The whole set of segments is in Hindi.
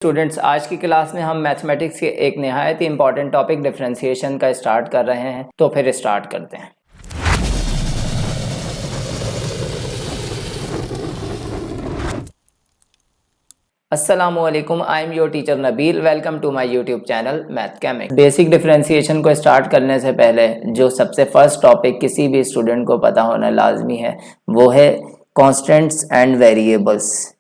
स्टूडेंट्स, आज की क्लास में हम मैथमेटिक्स के एक नहायत ही इंपॉर्टेंट टॉपिक डिफरेंशिएशन का स्टार्ट कर रहे हैं। तो फिर स्टार्ट करते हैं। अस्सलामुअलैकुम, I am your teacher Nabeel. Welcome to my YouTube channel math केमिक्स। बेसिक डिफरेंशिएशन को स्टार्ट करने से पहले जो सबसे फर्स्ट टॉपिक किसी भी स्टूडेंट को पता होना लाजमी है वो है कॉन्स्टेंट्स एंड वेरिएबल्स।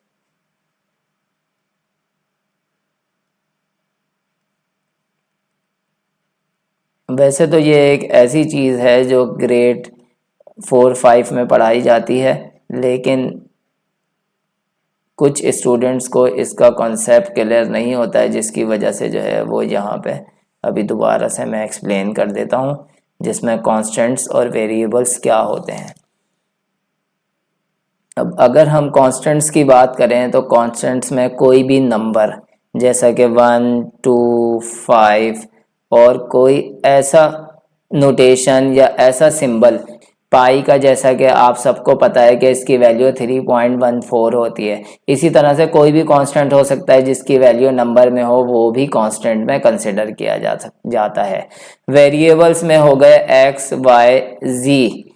वैसे तो ये एक ऐसी चीज़ है जो ग्रेड 4-5 में पढ़ाई जाती है, लेकिन कुछ स्टूडेंट्स को इसका कॉन्सेप्ट क्लियर नहीं होता है, जिसकी वजह से जो है वो यहाँ पे अभी दोबारा से मैं एक्सप्लेन कर देता हूँ, जिसमें कांस्टेंट्स और वेरिएबल्स क्या होते हैं। अब अगर हम कांस्टेंट्स की बात करें तो कांस्टेंट्स में कोई भी नंबर जैसा कि 1, 2, 5 और कोई ऐसा नोटेशन या ऐसा सिंबल पाई का, जैसा कि आप सबको पता है कि इसकी वैल्यू 3.14 होती है। इसी तरह से कोई भी कांस्टेंट हो सकता है जिसकी वैल्यू नंबर में हो, वो भी कांस्टेंट में कंसिडर किया जाता है। वेरिएबल्स में हो गए एक्स, वाई, जी।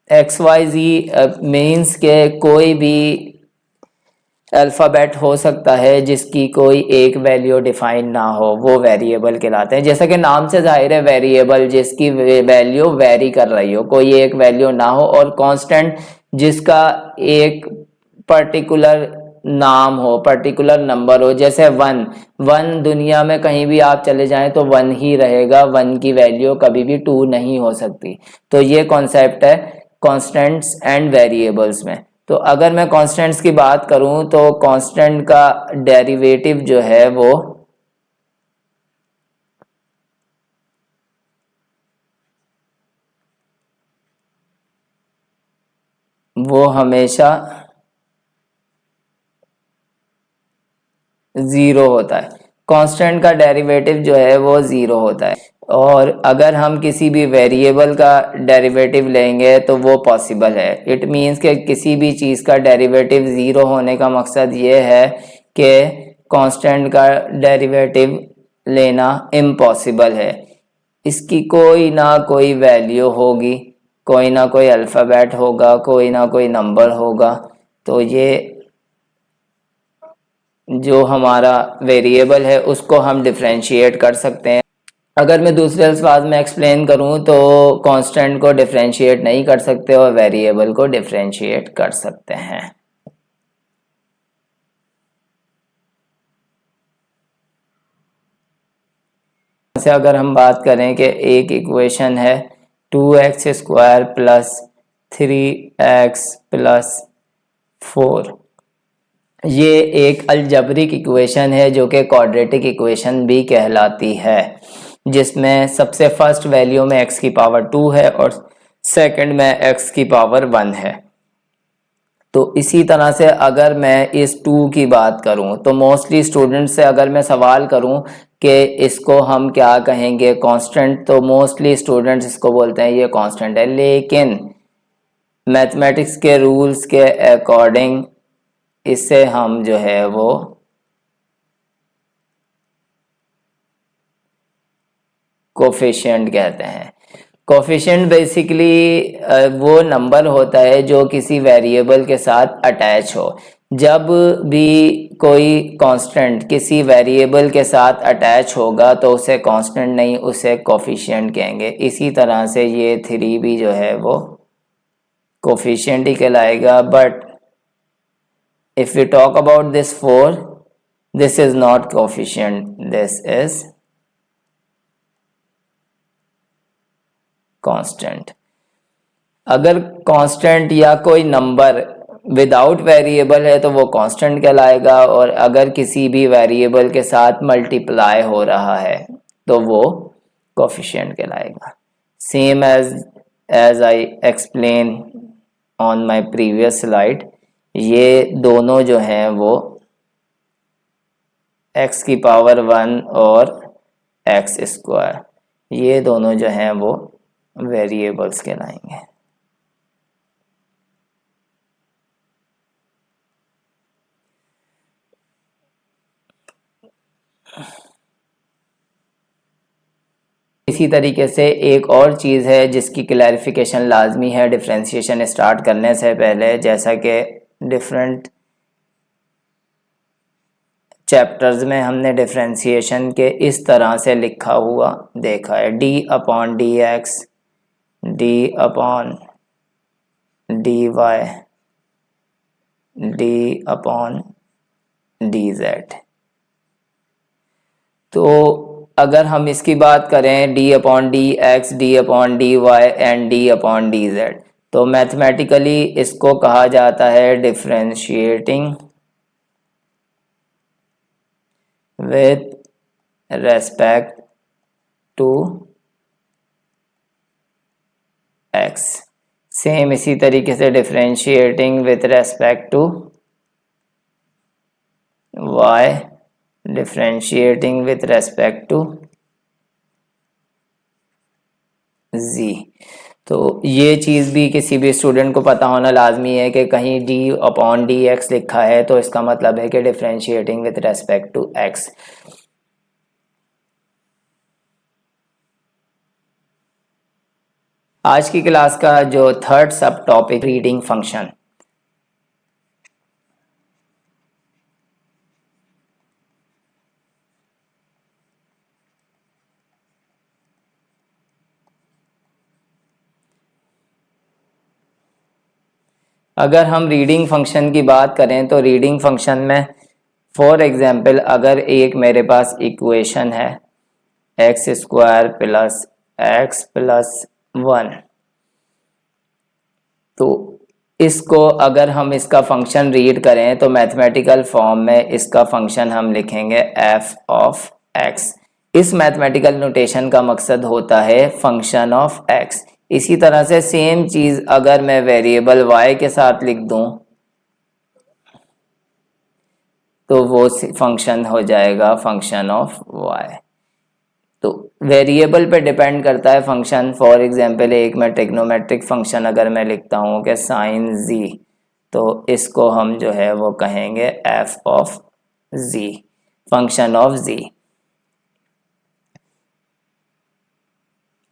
एक्स वाई जी मीन्स के कोई भी अल्फ़ाबेट हो सकता है जिसकी कोई एक वैल्यू डिफाइन ना हो, वो वेरिएबल कहलाते हैं। जैसा कि नाम से जाहिर है, वेरिएबल जिसकी वैल्यू वेरी कर रही हो, कोई एक वैल्यू ना हो, और कांस्टेंट जिसका एक पर्टिकुलर नाम हो, पर्टिकुलर नंबर हो। जैसे 1 दुनिया में कहीं भी आप चले जाएं तो 1 ही रहेगा, 1 की वैल्यू कभी भी 2 नहीं हो सकती। तो ये कॉन्सेप्ट है कांस्टेंट्स एंड वेरिएबल्स में। तो अगर मैं कांस्टेंट्स की बात करूं तो कांस्टेंट का डेरिवेटिव जो है वो हमेशा 0 होता है। कांस्टेंट का डेरिवेटिव जो है वो 0 होता है। और अगर हम किसी भी वेरिएबल का डेरिवेटिव लेंगे तो वो पॉसिबल है। इट मीन्स कि किसी भी चीज़ का डेरिवेटिव 0 होने का मकसद ये है कि कांस्टेंट का डेरिवेटिव लेना इम्पॉसिबल है। इसकी कोई ना कोई वैल्यू होगी, कोई ना कोई अल्फ़ाबेट होगा, कोई ना कोई नंबर होगा। तो ये जो हमारा वेरिएबल है उसको हम डिफरेंशिएट कर सकते हैं। अगर मैं दूसरे अल्फाज में एक्सप्लेन करूं तो कांस्टेंट को डिफरेंशिएट नहीं कर सकते और वेरिएबल को डिफरेंशिएट कर सकते हैं। से अगर हम बात करें कि एक इक्वेशन है 2x² प्लस 3x प्लस 4, ये एक अलजबरिक इक्वेशन है जो कि क्वाड्रेटिक इक्वेशन भी कहलाती है, जिसमें सबसे फर्स्ट वैल्यू में x की पावर 2 है और सेकंड में x की पावर 1 है। तो इसी तरह से अगर मैं इस 2 की बात करूं तो मोस्टली स्टूडेंट से अगर मैं सवाल करूं कि इसको हम क्या कहेंगे, कांस्टेंट, तो मोस्टली स्टूडेंट्स इसको बोलते हैं ये कांस्टेंट है। लेकिन मैथमेटिक्स के रूल्स के अकॉर्डिंग इसे हम जो है वो कोफिशिएंट कहते हैं। कोफिशिएंट बेसिकली वो नंबर होता है जो किसी वेरिएबल के साथ अटैच हो। जब भी कोई कांस्टेंट किसी वेरिएबल के साथ अटैच होगा तो उसे कांस्टेंट नहीं, उसे कोफिशिएंट कहेंगे। इसी तरह से ये 3 भी जो है वो कोफिशिएंट ही कहलाएगा। But if we talk about this 4, this is not coefficient, this is constant। अगर कांस्टेंट या कोई नंबर विदाउट वेरिएबल है तो वो कांस्टेंट कहलाएगा, और अगर किसी भी वेरिएबल के साथ मल्टीप्लाई हो रहा है तो वो कोफिशिएंट कहलाएगा। Same as I explain on my previous slide, ये दोनों जो हैं वो x की पावर 1 और x², ये दोनों जो हैं वो वेरिएबल्स कहलाएंगे। इसी तरीके से एक और चीज़ है जिसकी क्लैरिफिकेशन लाजमी है डिफरेंशिएशन स्टार्ट करने से पहले, जैसा कि डिफरेंट चैप्टर्स में हमने डिफरेंशिएशन के इस तरह से लिखा हुआ देखा है, D upon D X, D upon D Y, D upon D Z. तो अगर हम इसकी बात करें D upon D X, D upon D Y and D upon D Z, तो मैथमेटिकली इसको कहा जाता है differentiating with respect to X. Same इसी तरीके से differentiating with respect to Y, differentiating with respect to Z. तो ये चीज़ भी किसी भी स्टूडेंट को पता होना लाजमी है कि कहीं डी अपॉन डी एक्स लिखा है तो इसका मतलब है कि differentiating with respect to x. आज की क्लास का जो थर्ड सब टॉपिक रीडिंग फंक्शन। अगर हम रीडिंग फंक्शन की बात करें तो रीडिंग फंक्शन में फॉर एग्जांपल अगर एक मेरे पास इक्वेशन है x square plus x plus 1, तो इसको अगर हम इसका फंक्शन रीड करें तो मैथमेटिकल फॉर्म में इसका फंक्शन हम लिखेंगे एफ ऑफ एक्स। इस मैथमेटिकल नोटेशन का मकसद होता है फंक्शन ऑफ एक्स। इसी तरह से सेम चीज अगर मैं वेरिएबल y के साथ लिख दूं तो वो फंक्शन हो जाएगा फंक्शन ऑफ y। तो वेरिएबल पे डिपेंड करता है फंक्शन। फॉर एग्जांपल एक मैं ट्रिग्नोमेट्रिक फंक्शन अगर मैं लिखता हूँ कि साइन z, तो इसको हम जो है वो कहेंगे f of z, function of z।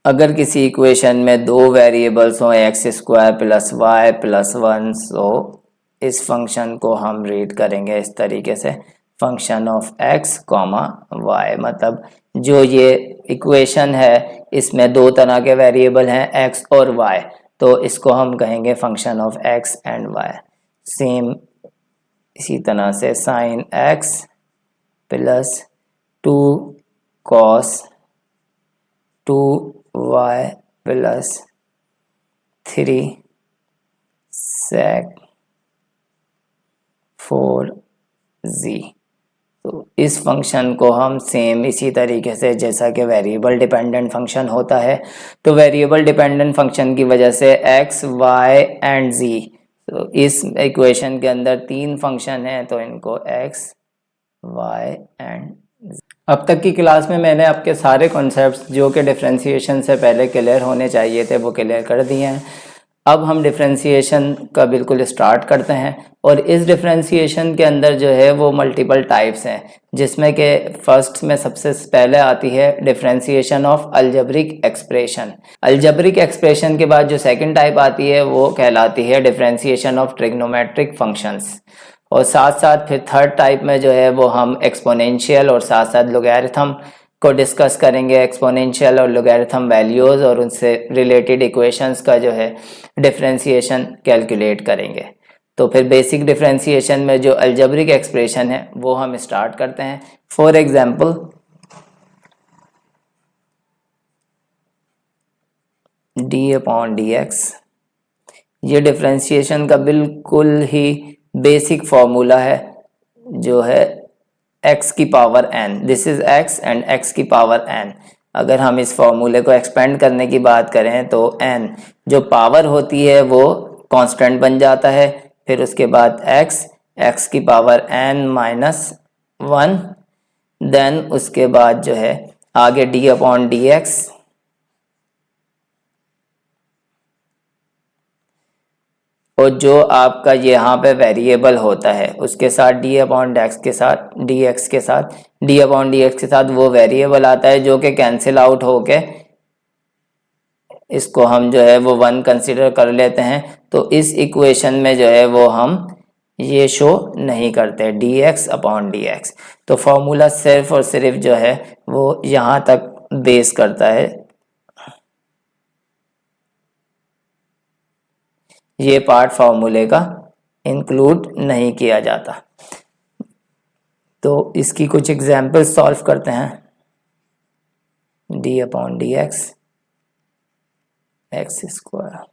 अगर किसी इक्वेशन में दो वेरिएबल्स हों x square plus y plus 1, तो इस फंक्शन को हम रीड करेंगे इस तरीके से function of x comma y. मतलब जो ये इक्वेशन है इसमें दो तरह के वेरिएबल हैं एक्स और वाई, तो इसको हम कहेंगे function of x and y. Same इसी तरह से sine x plus 2 cos 2y plus 3 sec 4z। तो इस फंक्शन को हम सेम इसी तरीके से, जैसा कि वेरिएबल डिपेंडेंट फंक्शन होता है, तो वेरिएबल डिपेंडेंट फंक्शन की वजह से x, y एंड z, तो इस इक्वेशन के अंदर तीन फंक्शन हैं, तो इनको x, y एंड z। अब तक की क्लास में मैंने आपके सारे कॉन्सेप्ट्स जो कि डिफरेंशिएशन से पहले क्लियर होने चाहिए थे वो क्लियर कर दिए हैं। अब हम डिफरेंशिएशन का बिल्कुल स्टार्ट करते हैं। और इस डिफरेंशिएशन के अंदर जो है वो मल्टीपल टाइप्स हैं, जिसमें कि फर्स्ट में सबसे पहले आती है differentiation of algebraic expression. Algebraic expression के बाद जो सेकंड टाइप आती है वो कहलाती है डिफरेंशिएशन ऑफ ट्रिग्नोमेट्रिक फंक्शंस। और साथ साथ फिर थर्ड टाइप में जो है वो हम एक्सपोनेंशियल और साथ साथ लोगैरिथम को डिस्कस करेंगे। एक्सपोनेंशियल और लोगैरिथम वैल्यूज़ और उनसे रिलेटेड इक्वेशंस का जो है डिफरेंशिएशन कैलकुलेट करेंगे। तो फिर बेसिक डिफरेंशिएशन में जो अलजेब्रिक एक्सप्रेशन है वो हम स्टार्ट करते हैं। For example D upon D x, ये डिफरेंशिएशन का बिल्कुल ही बेसिक फॉर्मूला है जो है x की power n। This is x and x की पावर n। अगर हम इस फॉर्मूले को एक्सपेंड करने की बात करें तो n जो पावर होती है वो कांस्टेंट बन जाता है, फिर उसके बाद x की पावर n माइनस 1, देन उसके बाद जो है आगे d अपॉन डी एक्स, और जो आपका यहाँ पे वेरिएबल होता है उसके साथ डी अपॉन एक्स के साथ डी एक्स के साथ डी अपॉन डी एक्स के साथ वो वेरिएबल आता है जो कि कैंसिल आउट होके इसको हम जो है वो 1 कंसिडर कर लेते हैं, तो इस इक्वेशन में जो है वो हम ये शो नहीं करते dx अपॉन dx। तो फॉर्मूला सिर्फ और सिर्फ जो है वो यहाँ तक बेस करता है, ये पार्ट फॉर्मूले का इंक्लूड नहीं किया जाता। तो इसकी कुछ एग्जाम्पल सॉल्व करते हैं। d upon D x x square.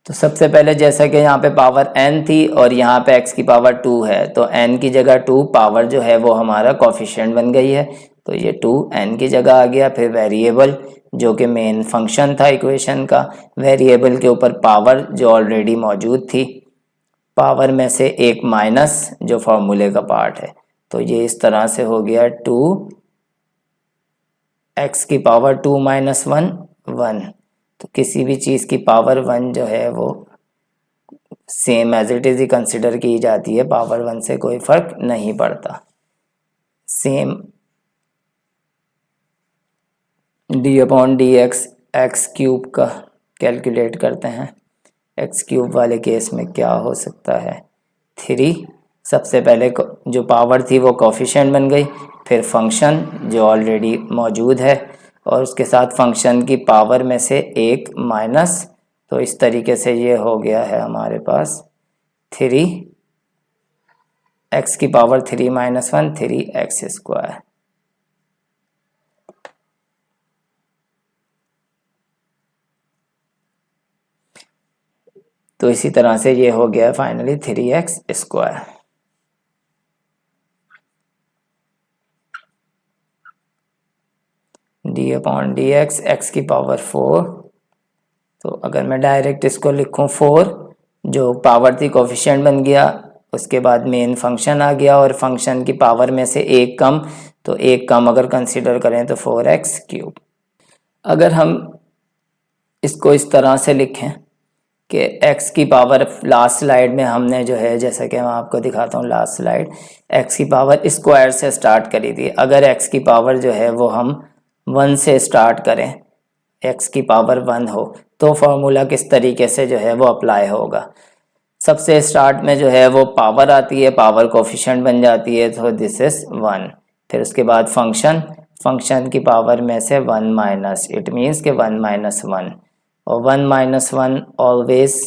तो सबसे पहले जैसा कि यहाँ पे पावर n थी और यहाँ पे x की पावर 2 है, तो n की जगह 2 पावर जो है वो हमारा कोफिशिएंट बन गई है, तो ये 2 n की जगह आ गया। फिर वेरिएबल जो कि मेन फंक्शन था इक्वेशन का, वेरिएबल के ऊपर पावर जो ऑलरेडी मौजूद थी, पावर में से एक माइनस जो फॉर्मूले का पार्ट है, तो ये इस तरह से हो गया 2 x की पावर 2 माइनस 1 1। तो किसी भी चीज़ की पावर 1 जो है वो सेम एज इट इज़ ही कंसिडर की जाती है, पावर 1 से कोई फर्क नहीं पड़ता। Same d upon D x x cube का कैलकुलेट करते हैं। एक्स क्यूब वाले केस में क्या हो सकता है, 3 सबसे पहले जो पावर थी वो कोफिशिएंट बन गई, फिर फंक्शन जो ऑलरेडी मौजूद है और उसके साथ फंक्शन की पावर में से एक माइनस, तो इस तरीके से ये हो गया है हमारे पास 3 x की पावर 3 माइनस 1 3x स्क्वायर। तो इसी तरह से ये हो गया finally 3x square. d upon D x x की पावर 4। तो अगर मैं डायरेक्ट इसको लिखूं 4, जो पावर थी कोफिशिएंट बन गया, उसके बाद मेन फंक्शन आ गया और फंक्शन की पावर में से एक कम, तो एक कम अगर कंसीडर करें तो 4x क्यूब। अगर हम इसको इस तरह से लिखें कि x की पावर, लास्ट स्लाइड में हमने जो है, जैसा कि मैं आपको दिखाता हूँ लास्ट स्लाइड, x की पावर स्क्वायर से स्टार्ट करी थी। अगर x की पावर जो है वो हम 1 से स्टार्ट करें, x की पावर 1 हो, तो फॉर्मूला किस तरीके से जो है वो अप्लाई होगा। सबसे स्टार्ट में जो है वो पावर आती है, पावर कोफिशिएंट बन जाती है, तो दिस इज 1। फिर उसके बाद फंक्शन की पावर में से 1 माइनस, इट मीन्स के 1 माइनस 1, और 1 माइनस 1 ऑलवेज,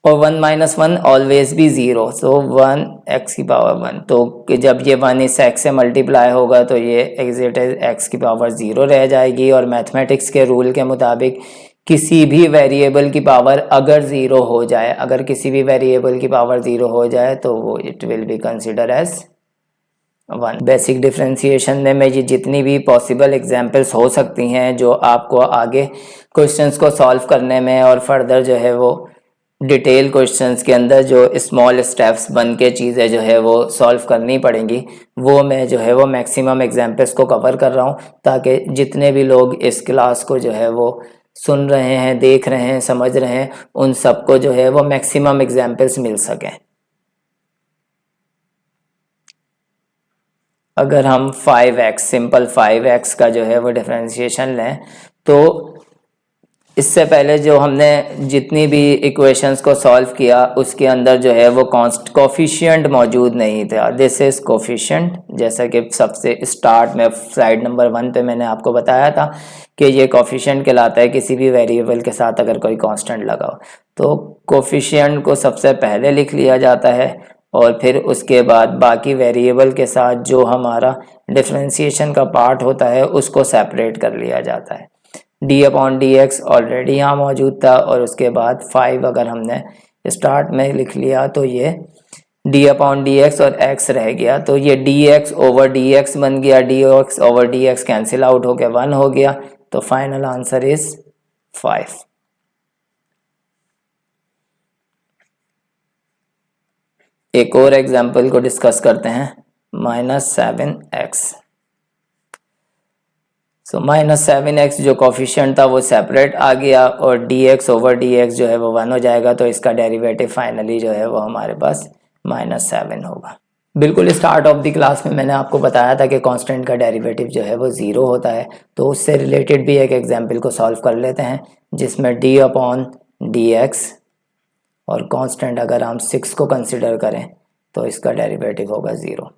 और 1 माइनस 1 ऑलवेज भी 0, सो 1 x की पावर 1। तो जब ये 1 इस x से मल्टीप्लाई होगा तो ये एग्जिट x की पावर 0 रह जाएगी। और मैथमेटिक्स के रूल के मुताबिक किसी भी वेरिएबल की पावर अगर 0 हो जाए, अगर किसी भी वेरिएबल की पावर 0 हो जाए तो वो it will be consider as 1। बेसिक डिफरेंशिएशन में ये जितनी भी पॉसिबल एग्जांपल्स हो सकती हैं जो आपको आगे क्वेश्चंस को सॉल्व करने में और फर्दर जो है वो डिटेल क्वेश्चंस के अंदर जो स्मॉल स्टेप्स बन के चीज़ें जो है वो सॉल्व करनी पड़ेंगी, वो मैं जो है वो मैक्सिमम एग्जांपल्स को कवर कर रहा हूँ, ताकि जितने भी लोग इस क्लास को जो है वो सुन रहे हैं, देख रहे हैं, समझ रहे हैं, उन सबको जो है वो मैक्सिमम एग्जांपल्स मिल सकें। अगर हम 5x, सिंपल 5x का जो है वो डिफरेंशिएशन लें, तो इससे पहले जो हमने जितनी भी इक्वेशंस को सॉल्व किया उसके अंदर जो है वो कोफिशिएंट मौजूद नहीं था। दिस इज कोफिशिएंट, जैसा कि सबसे स्टार्ट में स्लाइड नंबर 1 पे मैंने आपको बताया था कि ये कोफिशिएंट कहलाता है किसी भी वेरिएबल के साथ अगर कोई कांस्टेंट लगा हो। तो कोफिशिएंट को सबसे पहले लिख लिया जाता है और फिर उसके बाद बाकी वेरिएबल के साथ जो हमारा डिफरेंशिएशन का पार्ट होता है उसको सेपरेट कर लिया जाता है। d upon D x already यहाँ मौजूद था और उसके बाद 5 अगर हमने स्टार्ट में लिख लिया तो ये d अपॉन डी एक्स और x रह गया, तो ये dx ओवर dx बन गया, dx over dx cancel out होकर 1 हो गया, तो फाइनल आंसर इज 5। एक और एग्जाम्पल को डिस्कस करते हैं, -7x। सो -7x जो कोफिशिएंट था वो सेपरेट आ गया और dx ओवर dx जो है वो 1 हो जाएगा, तो इसका डेरिवेटिव फाइनली जो है वो हमारे पास -7 होगा। बिल्कुल स्टार्ट ऑफ द क्लास में मैंने आपको बताया था कि कांस्टेंट का डेरिवेटिव जो है वो ज़ीरो होता है, तो उससे रिलेटेड भी एक एग्जांपल को सॉल्व कर लेते हैं जिसमें d अपॉन डी एक्स और कांस्टेंट अगर हम 6 को कंसिडर करें तो इसका डेरिवेटिव होगा 0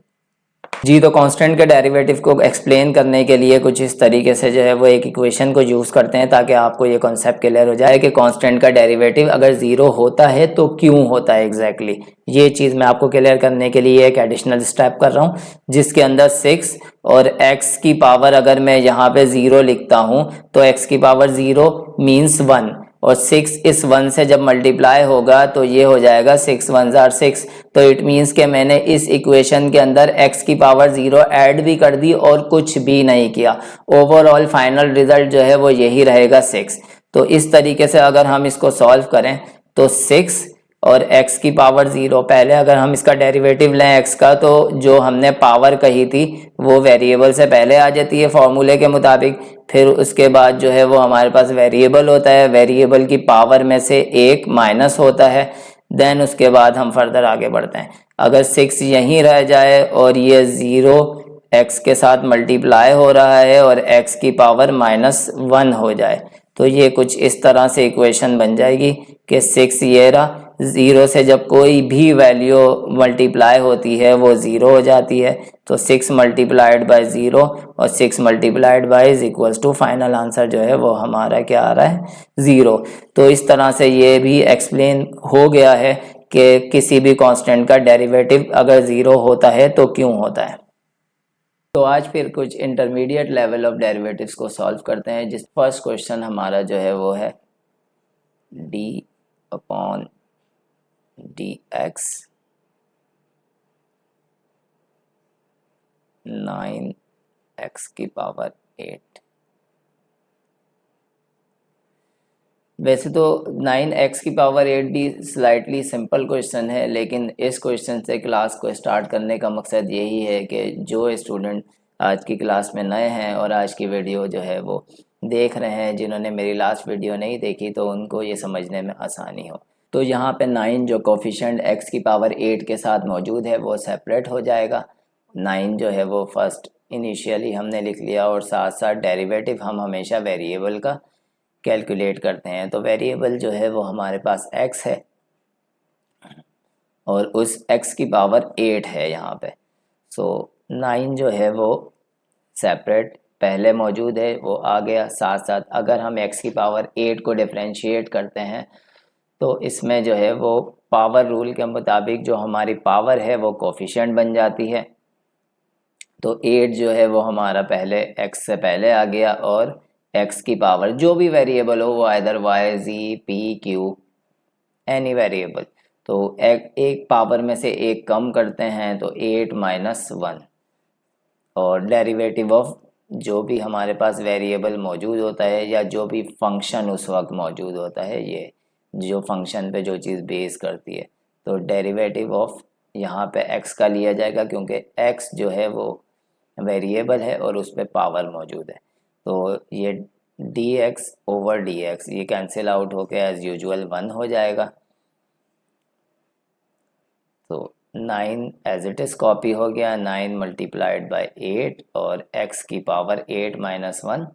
जी। तो कांस्टेंट के डेरिवेटिव को एक्सप्लेन करने के लिए कुछ इस तरीके से जो है वो एक इक्वेशन को यूज़ करते हैं ताकि आपको ये कॉन्सेप्ट क्लियर हो जाए कि कांस्टेंट का डेरिवेटिव अगर ज़ीरो होता है तो क्यों होता है एग्जैक्टली ये चीज़ मैं आपको क्लियर करने के लिए एक एडिशनल स्टेप कर रहा हूँ जिसके अंदर 6 और x की पावर अगर मैं यहाँ पे 0 लिखता हूँ तो x की पावर 0 मीन्स 1 और 6 इस 1 से जब मल्टीप्लाई होगा तो ये हो जाएगा 6 1 जार 6। तो इट मीन्स के मैंने इस इक्वेशन के अंदर x की पावर 0 ऐड भी कर दी और कुछ भी नहीं किया। ओवरऑल फाइनल रिजल्ट जो है वो यही रहेगा 6। तो इस तरीके से अगर हम इसको सॉल्व करें तो 6 और x की पावर 0, पहले अगर हम इसका डेरिवेटिव लें x का तो जो हमने पावर कही थी वो वेरिएबल से पहले आ जाती है फॉर्मूले के मुताबिक, फिर उसके बाद जो है वो हमारे पास वेरिएबल होता है, वेरिएबल की पावर में से एक माइनस होता है, देन उसके बाद हम फर्दर आगे बढ़ते हैं। अगर 6 यहीं रह जाए और ये 0 x के साथ मल्टीप्लाई हो रहा है और x की पावर -1 हो जाए तो ये कुछ इस तरह से इक्वेशन बन जाएगी कि 6 ये रहा, 0 से जब कोई भी वैल्यू मल्टीप्लाई होती है वो 0 हो जाती है, तो 6 मल्टीप्लाइड बाय 0 और 6 multiplied by is equals to final answer जो है वो हमारा क्या आ रहा है 0। तो इस तरह से ये भी एक्सप्लेन हो गया है कि किसी भी कांस्टेंट का डेरिवेटिव अगर 0 होता है तो क्यों होता है। तो आज फिर कुछ इंटरमीडिएट लेवल ऑफ डेरिवेटिव्स को सॉल्व करते हैं, जिस फर्स्ट क्वेश्चन हमारा जो है वो है d upon D x 9x की पावर 8। वैसे तो 9x की पावर 8 भी स्लाइटली सिंपल क्वेश्चन है, लेकिन इस क्वेश्चन से क्लास को स्टार्ट करने का मकसद यही है कि जो स्टूडेंट आज की क्लास में नए हैं और आज की वीडियो जो है वो देख रहे हैं, जिन्होंने मेरी लास्ट वीडियो नहीं देखी तो उनको ये समझने में आसानी हो। तो यहाँ पे 9 जो कोफिशिएंट x की पावर 8 के साथ मौजूद है वो सेपरेट हो जाएगा। 9 जो है वो फर्स्ट इनिशियली हमने लिख लिया और साथ साथ डेरिवेटिव हम हमेशा वेरिएबल का कैलकुलेट करते हैं। तो वेरिएबल जो है वो हमारे पास x है और उस x की पावर 8 है यहाँ पे। सो 9 जो है वो सेपरेट पहले मौजूद है वो आ गया, साथ साथ अगर हम x की पावर 8 को डिफरेंशिएट करते हैं तो इसमें जो है वो पावर रूल के मुताबिक जो हमारी पावर है वो कोफिशिएंट बन जाती है। तो 8 जो है वो हमारा पहले x से पहले आ गया और x की पावर जो भी वेरिएबल हो वो either y z p q any variable, तो एक पावर में से एक कम करते हैं तो 8 - 1 और डेरिवेटिव ऑफ जो भी हमारे पास वेरिएबल मौजूद होता है या जो भी फंक्शन उस वक्त मौजूद होता है, ये जो फंक्शन पे जो चीज़ बेस करती है, तो डेरिवेटिव ऑफ यहाँ पे x का लिया जाएगा क्योंकि x जो है वो वेरिएबल है और उस पर पावर मौजूद है। तो ये dx ओवर dx ये कैंसिल आउट होके एज यूजुअल 1 हो जाएगा। तो 9 एज इट इज़ कॉपी हो गया, 9 मल्टीप्लाइड बाय 8 और x की पावर 8 - 1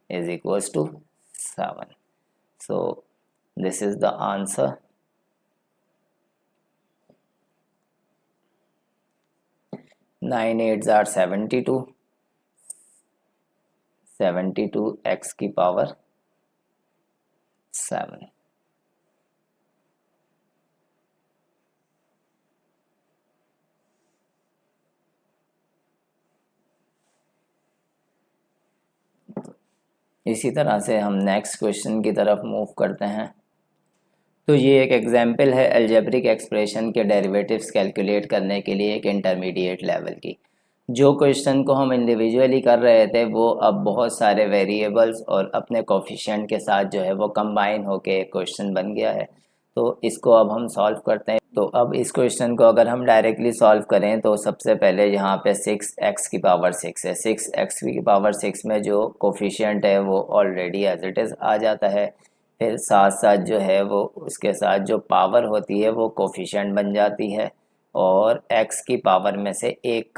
is equals to 7। So this is the answer. Nine 8 जार 72, 72 x की पावर 7। इसी तरह से हम नेक्स्ट क्वेश्चन की तरफ मूव करते हैं। तो ये एक एग्जाम्पल है अलजेब्रिक एक्सप्रेशन के डेरिवेटिव्स कैलकुलेट करने के लिए एक इंटरमीडिएट लेवल की। जो क्वेश्चन को हम इंडिविजुअली कर रहे थे वो अब बहुत सारे वेरिएबल्स और अपने कोफिशिएंट के साथ जो है वो कंबाइन होके एक क्वेश्चन बन गया है। तो इसको अब हम सॉल्व करते हैं। तो अब इस क्वेश्चन को अगर हम डायरेक्टली सॉल्व करें तो सबसे पहले यहाँ पे 6x की पावर 6 है। 6x की पावर 6 में जो कोफिशिएंट है वो ऑलरेडी एज इट इज़ आ जाता है, फिर साथ साथ जो है वो उसके साथ जो पावर होती है वो कोफिशिएंट बन जाती है और x की पावर में से एक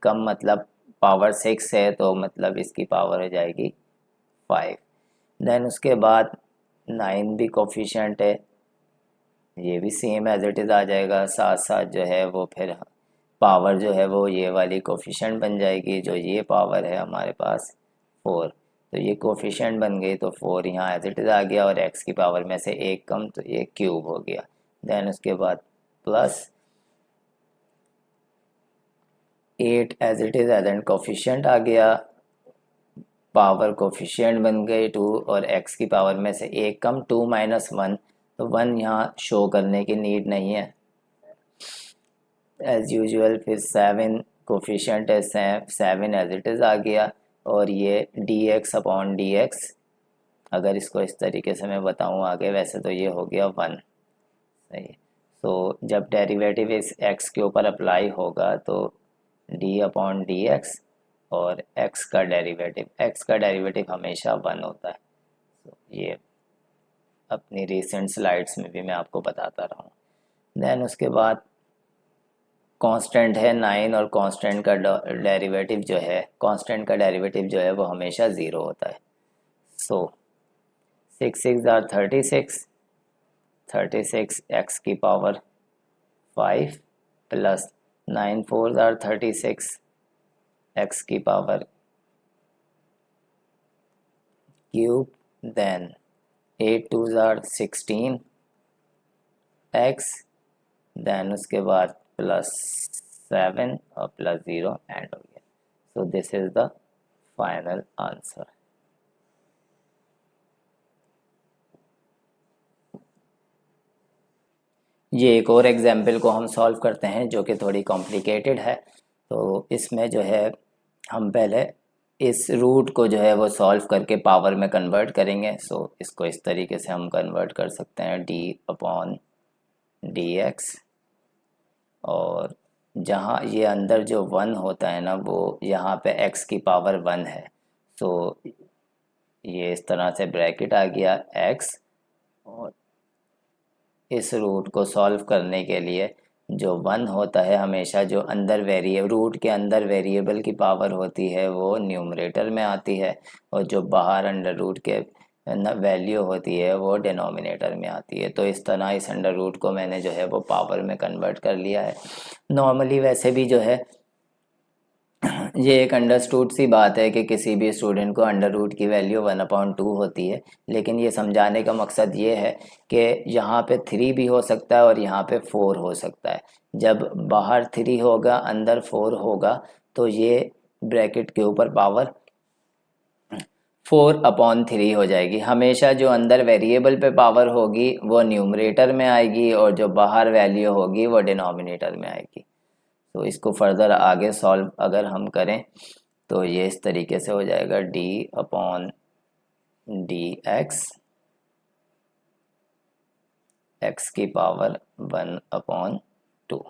कम मतलब पावर 6 है, तो मतलब इसकी पावर हो जाएगी 5। देन उसके बाद 9 भी कोफिशिएंट है, ये भी सेम एज इट इज़ आ जाएगा। साथ साथ जो है वो फिर पावर जो है वो ये वाली कोफिशिएंट बन जाएगी, जो ये पावर है हमारे पास 4, तो ये कोफिशिएंट बन गई, तो 4 यहाँ एज इट इज़ आ गया और x की पावर में से एक कम, तो ये क्यूब हो गया। देन उसके बाद plus 8 as it is as and coefficient आ गया, पावर कोफिशिएंट बन गई 2 और x की पावर में से एक कम 2 माइनस 1, तो 1 यहाँ शो करने की नीड नहीं है एज़ यूजुअल। फिर 7 कोफिशिएंट है, 7 एज इट इज़ आ गया, और ये dx अपॉन dx, अगर इसको इस तरीके से मैं बताऊँ आगे, वैसे तो ये हो गया 1, सही है। तो जब डेरिवेटिव इस x के ऊपर अप्लाई होगा तो d अपॉन dx, और x का डेरिवेटिव हमेशा 1 होता है। तो ये अपनी रिसेंट स्लाइड्स में भी मैं आपको बताता रहा हूँ। देन उसके बाद कांस्टेंट है 9, और कांस्टेंट का डेरिवेटिव जो है वो हमेशा 0 होता है। सो 6 6 आर 36 x की पावर 5 प्लस 9 4 आर 36 x की पावर cube, then 8 2 are 16 x, then उसके बाद प्लस 7 और प्लस 0 एंड हो गया। सो this is the final answer. ये एक और एग्जाम्पल को हम सॉल्व करते हैं जो कि थोड़ी कॉम्प्लिकेटेड है। तो इसमें जो है हम पहले इस रूट को जो है वो सॉल्व करके पावर में कन्वर्ट करेंगे। सो इसको इस तरीके से हम कन्वर्ट कर सकते हैं, d अपॉन dx, और जहाँ ये अंदर जो 1 होता है ना, वो यहाँ पे x की पावर 1 है। तो ये इस तरह से ब्रैकेट आ गया x, और इस रूट को सॉल्व करने के लिए जो 1 होता है हमेशा, जो अंदर रूट के अंदर वेरिएबल की पावर होती है वो न्यूमरेटर में आती है, और जो बाहर अंडर रूट के वैल्यू होती है वो डिनोमिनेटर में आती है। तो इस तरह इस अंडर रूट को मैंने जो है वो पावर में कन्वर्ट कर लिया है। नॉर्मली वैसे भी जो है ये एक अंडरस्टूड सी बात है कि किसी भी स्टूडेंट को अंडर रूट की वैल्यू 1/2 होती है, लेकिन ये समझाने का मकसद ये है कि यहाँ पे 3 भी हो सकता है और यहाँ पे 4 हो सकता है। जब बाहर 3 होगा अंदर 4 होगा तो ये ब्रैकेट के ऊपर पावर 4/3 हो जाएगी। हमेशा जो अंदर वेरिएबल पे पावर होगी वो न्यूमरेटर में आएगी, और जो बाहर वैल्यू होगी वो डिनोमिनेटर में आएगी। तो इसको फर्दर आगे सॉल्व अगर हम करें तो ये इस तरीके से हो जाएगा, d अपॉन dx, x की पावर 1/2।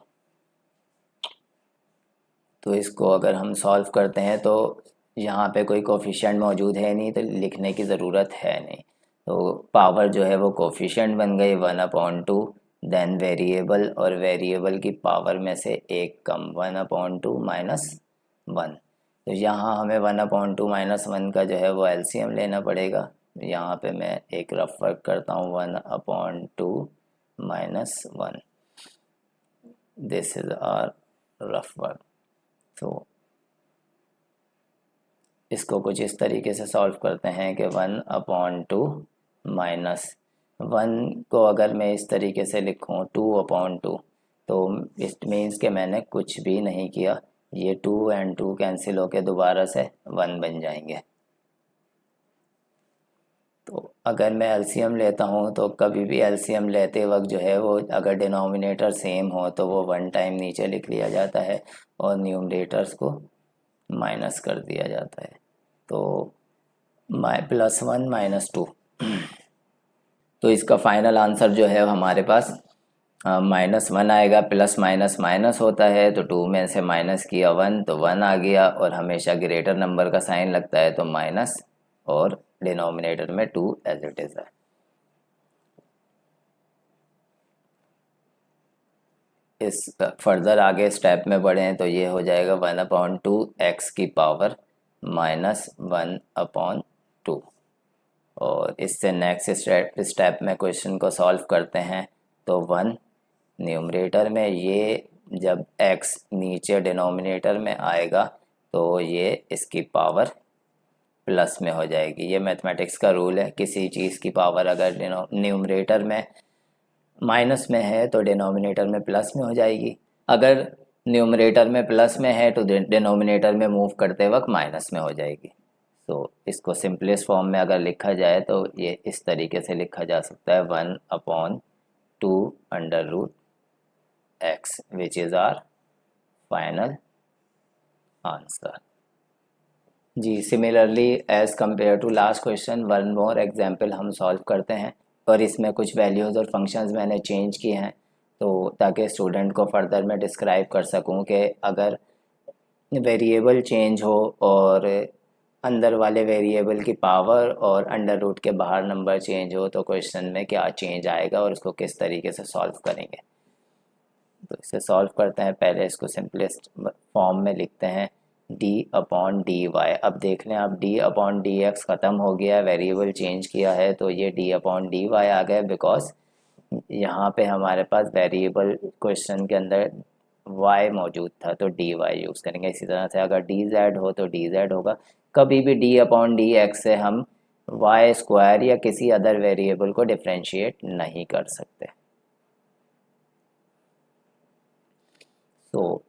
तो इसको अगर हम सॉल्व करते हैं तो यहाँ पे कोई कोफिशिएंट मौजूद है नहीं, तो लिखने की ज़रूरत है नहीं। तो पावर जो है वो कोफिशिएंट बन गई 1/2, देन वेरिएबल, और वेरिएबल की पावर में से एक कम 1/2 माइनस 1। तो यहाँ हमें 1/2 माइनस 1 का जो है वो एलसीएम लेना पड़ेगा। यहाँ पे मैं एक रफ वर्क करता हूँ, 1/2 minus 1, this is our rough work. तो इसको कुछ इस तरीके से सॉल्व करते हैं कि 1/2 माइनस 1 को अगर मैं इस तरीके से लिखूँ 2/2, तो इट मीन्स कि मैंने कुछ भी नहीं किया, ये 2 एंड 2 कैंसिल होके दोबारा से 1 बन जाएंगे। तो अगर मैं एलसीएम लेता हूँ तो कभी भी एलसीएम लेते वक्त जो है वो अगर डिनोमिनेटर सेम हो तो वो 1 टाइम नीचे लिख लिया जाता है और न्यूमरेटर्स को माइनस कर दिया जाता है। तो +1 -2, तो इसका फाइनल आंसर जो है हमारे पास -1 आएगा। प्लस माइनस माइनस होता है, तो 2 में से माइनस किया 1 तो 1 आ गया, और हमेशा ग्रेटर नंबर का साइन लगता है तो माइनस, और डिनोमिनेटर में 2 एज इट इज़ है। इस फर्दर आगे स्टेप में बढ़ें तो ये हो जाएगा 1/2 x की पावर -1/2। और इससे नेक्स्ट स्टेप में क्वेश्चन को सॉल्व करते हैं तो 1 न्यूमरेटर में, ये जब x नीचे डिनोमिनेटर में आएगा तो ये इसकी पावर प्लस में हो जाएगी। ये मैथमेटिक्स का रूल है, किसी चीज़ की पावर अगर न्यूमरेटर में माइनस में है तो डिनोमिनेटर में प्लस में हो जाएगी, अगर न्यूमरेटर में प्लस में है तो डिनोमिनेटर में मूव करते वक्त माइनस में हो जाएगी। तो इसको सिंपलेस्ट फॉर्म में अगर लिखा जाए तो ये इस तरीके से लिखा जा सकता है 1/2 √x which is our final answer. जी, similarly as compare to last question one more example हम सॉल्व करते हैं, और इसमें कुछ वैल्यूज़ और फंक्शंस मैंने चेंज किए हैं तो ताकि स्टूडेंट को फर्दर मैं डिस्क्राइब कर सकूं कि अगर वेरिएबल चेंज हो और अंदर वाले वेरिएबल की पावर और अंडर रूट के बाहर नंबर चेंज हो तो क्वेश्चन में क्या चेंज आएगा और उसको किस तरीके से सॉल्व करेंगे। तो इसे सॉल्व करते हैं। पहले इसको सिंपलेस्ट फॉर्म में लिखते हैं d/dy। अब देख लें, अब d/dx ख़त्म हो गया, वेरिएबल चेंज किया है तो ये d/dy आ गया, बिकॉज यहाँ पे हमारे पास वेरिएबल क्वेश्चन के अंदर y मौजूद था तो dy यूज़ करेंगे। इसी तरह से अगर dz हो तो dz होगा। कभी भी d/dx से हम y² या किसी अदर वेरिएबल को डिफ्रेंशिएट नहीं कर सकते। तो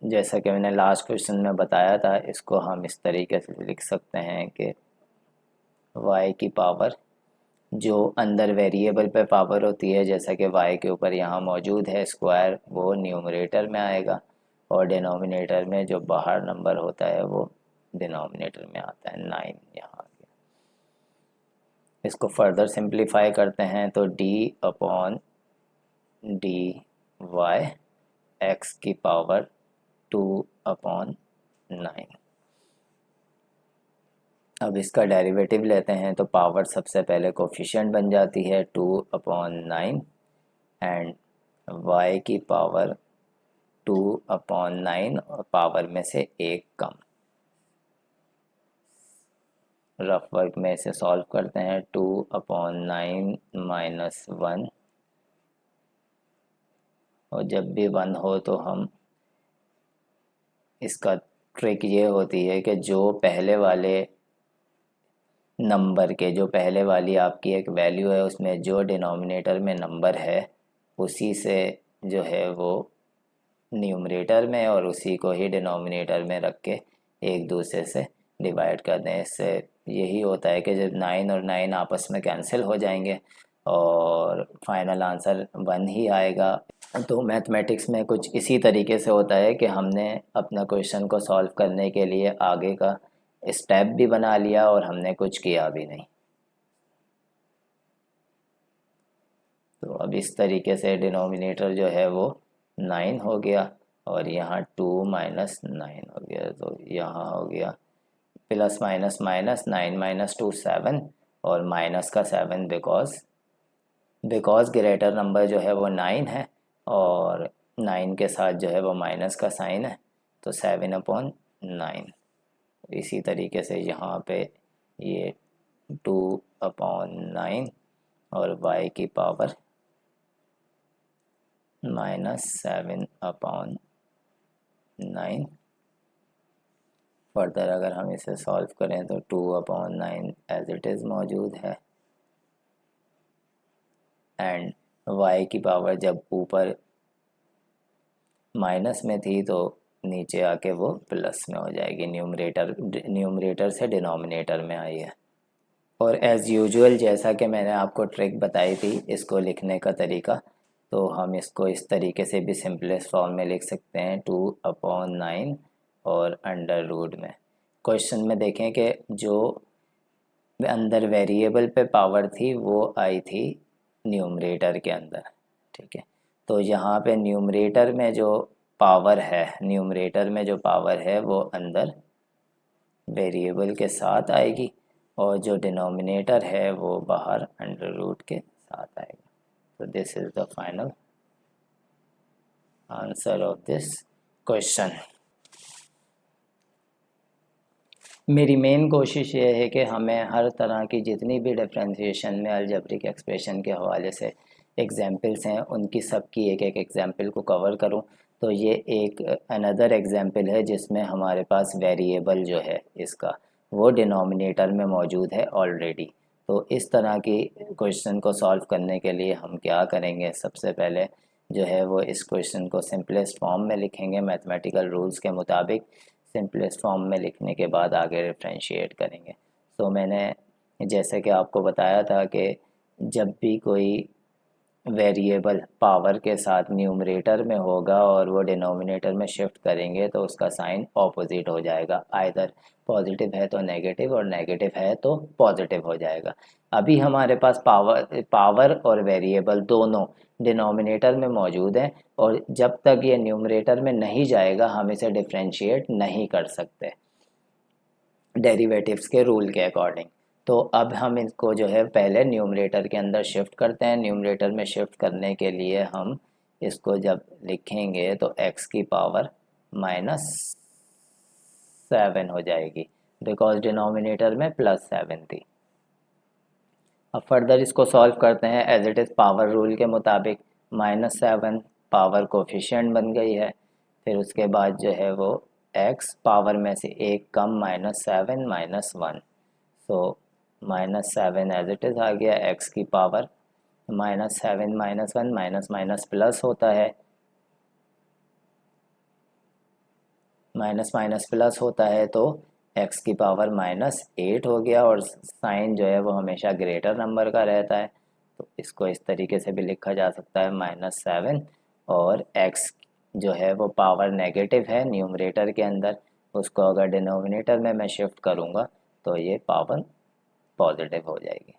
जैसा कि मैंने लास्ट क्वेश्चन में बताया था, इसको हम इस तरीके से लिख सकते हैं कि y की पावर जो अंदर वेरिएबल पे पावर होती है, जैसा कि y के ऊपर यहाँ मौजूद है स्क्वायर, वो न्यूमरेटर में आएगा और डिनोमिनेटर में जो बाहर नंबर होता है वो डिनोमिनेटर में आता है, 9 यहाँ आ गया। इसको फर्दर सिंप्लीफाई करते हैं तो d/dy x की पावर 2/9। अब इसका डेरिवेटिव लेते हैं तो पावर सबसे पहले कोफिशिएंट बन जाती है 2/9 एंड y की पावर 2/9 और पावर में से एक कम। रफ वर्क में इसे सॉल्व करते हैं 2/9 - 1, और जब भी 1 हो तो हम इसका ट्रिक ये होती है कि जो पहले वाले नंबर के, जो पहले वाली आपकी एक वैल्यू है उसमें जो डिनोमिनेटर में नंबर है उसी से जो है वो न्यूमरेटर में और उसी को ही डिनोमिनेटर में रख के एक दूसरे से डिवाइड कर दें। इससे यही होता है कि जब 9 और 9 आपस में कैंसिल हो जाएंगे और फाइनल आंसर 1 ही आएगा। तो मैथमेटिक्स में कुछ इसी तरीके से होता है कि हमने अपना क्वेश्चन को सॉल्व करने के लिए आगे का स्टेप भी बना लिया और हमने कुछ किया भी नहीं। तो अब इस तरीके से डिनोमिनेटर जो है वो 9 हो गया और यहाँ 2 - 9 हो गया, तो यहाँ हो गया प्लस माइनस माइनस 9 - 2 7 और माइनस का 7 बिकॉज ग्रेटर नंबर जो है वो 9 है और 9 के साथ जो है वो माइनस का साइन है, तो 7/9। इसी तरीके से यहाँ पे ये 2/9 और y की पावर -7/9। फर्दर अगर हम इसे सॉल्व करें तो 2/9 एज इट इज़ मौजूद है एंड y की पावर जब ऊपर माइनस में थी तो नीचे आके वो प्लस में हो जाएगी, न्यूमरेटर से डिनोमिनेटर में आई है। और एज़ यूजुअल जैसा कि मैंने आपको ट्रिक बताई थी इसको लिखने का तरीका, तो हम इसको इस तरीके से भी सिंपलेस्ट फॉर्म में लिख सकते हैं 2/9 और अंडर रूट में। क्वेश्चन में देखें कि जो अंदर वेरिएबल पे पावर थी वो आई थी न्यूमरेटर के अंदर, ठीक है। तो यहाँ पे न्यूमरेटर में जो पावर है वो अंदर वेरिएबल के साथ आएगी और जो डिनोमिनेटर है वो बाहर अंडर रूट के साथ आएगा। तो this is the final answer of this question. मेरी मेन कोशिश ये है कि हमें हर तरह की जितनी भी डिफरेंशिएशन में अलजेब्रिक एक्सप्रेशन के हवाले से एग्जाम्पल्स हैं उनकी सबकी एक एक एग्जाम्पल को कवर करूं। तो ये एक अनदर एग्जाम्पल है जिसमें हमारे पास वेरिएबल जो है इसका वो डिनोमिनेटर में मौजूद है ऑलरेडी। तो इस तरह की क्वेश्चन को सॉल्व करने के लिए हम क्या करेंगे, सबसे पहले जो है वो इस क्वेश्चन को सिंपलेस्ट फॉर्म में लिखेंगे मैथमेटिकल रूल्स के मुताबिक। सिंपलेस्ट फॉर्म में लिखने के बाद आगे डिफ्रेंशिएट करेंगे। तो मैंने जैसे कि आपको बताया था कि जब भी कोई वेरिएबल पावर के साथ न्यूमरेटर में होगा और वो डिनोमिनेटर में शिफ्ट करेंगे तो उसका साइन ऑपोजिट हो जाएगा, आइदर पॉजिटिव है तो नेगेटिव और नेगेटिव है तो पॉजिटिव हो जाएगा। अभी हमारे पास पावर और वेरिएबल दोनों डिनोमिनेटर में मौजूद हैं और जब तक ये न्यूमरेटर में नहीं जाएगा हम इसे डिफ्रेंशिएट नहीं कर सकते डेरिवेटिव्स के रूल के अकॉर्डिंग। तो अब हम इसको जो है पहले न्यूमरेटर के अंदर शिफ्ट करते हैं। न्यूमरेटर में शिफ्ट करने के लिए हम इसको जब लिखेंगे तो x की पावर -7 हो जाएगी बिकॉज डिनोमिनेटर में +7 थी। अब फर्दर इसको सॉल्व करते हैं as it is power rule के मुताबिक। -7 पावर कोफिशिएंट बन गई है, फिर उसके बाद जो है वो x पावर में से एक कम -7 -1, सो -7 एज इट इज़ आ गया। x की पावर -7 -1 माइनस माइनस प्लस होता है, माइनस माइनस प्लस होता है तो x की पावर -8 हो गया और साइन जो है वो हमेशा ग्रेटर नंबर का रहता है। तो इसको इस तरीके से भी लिखा जा सकता है -7 और x जो है वो पावर नेगेटिव है न्यूमरेटर के अंदर, उसको अगर डिनोमिनेटर में मैं शिफ्ट करूँगा तो ये पावर पॉजिटिव हो जाएगी।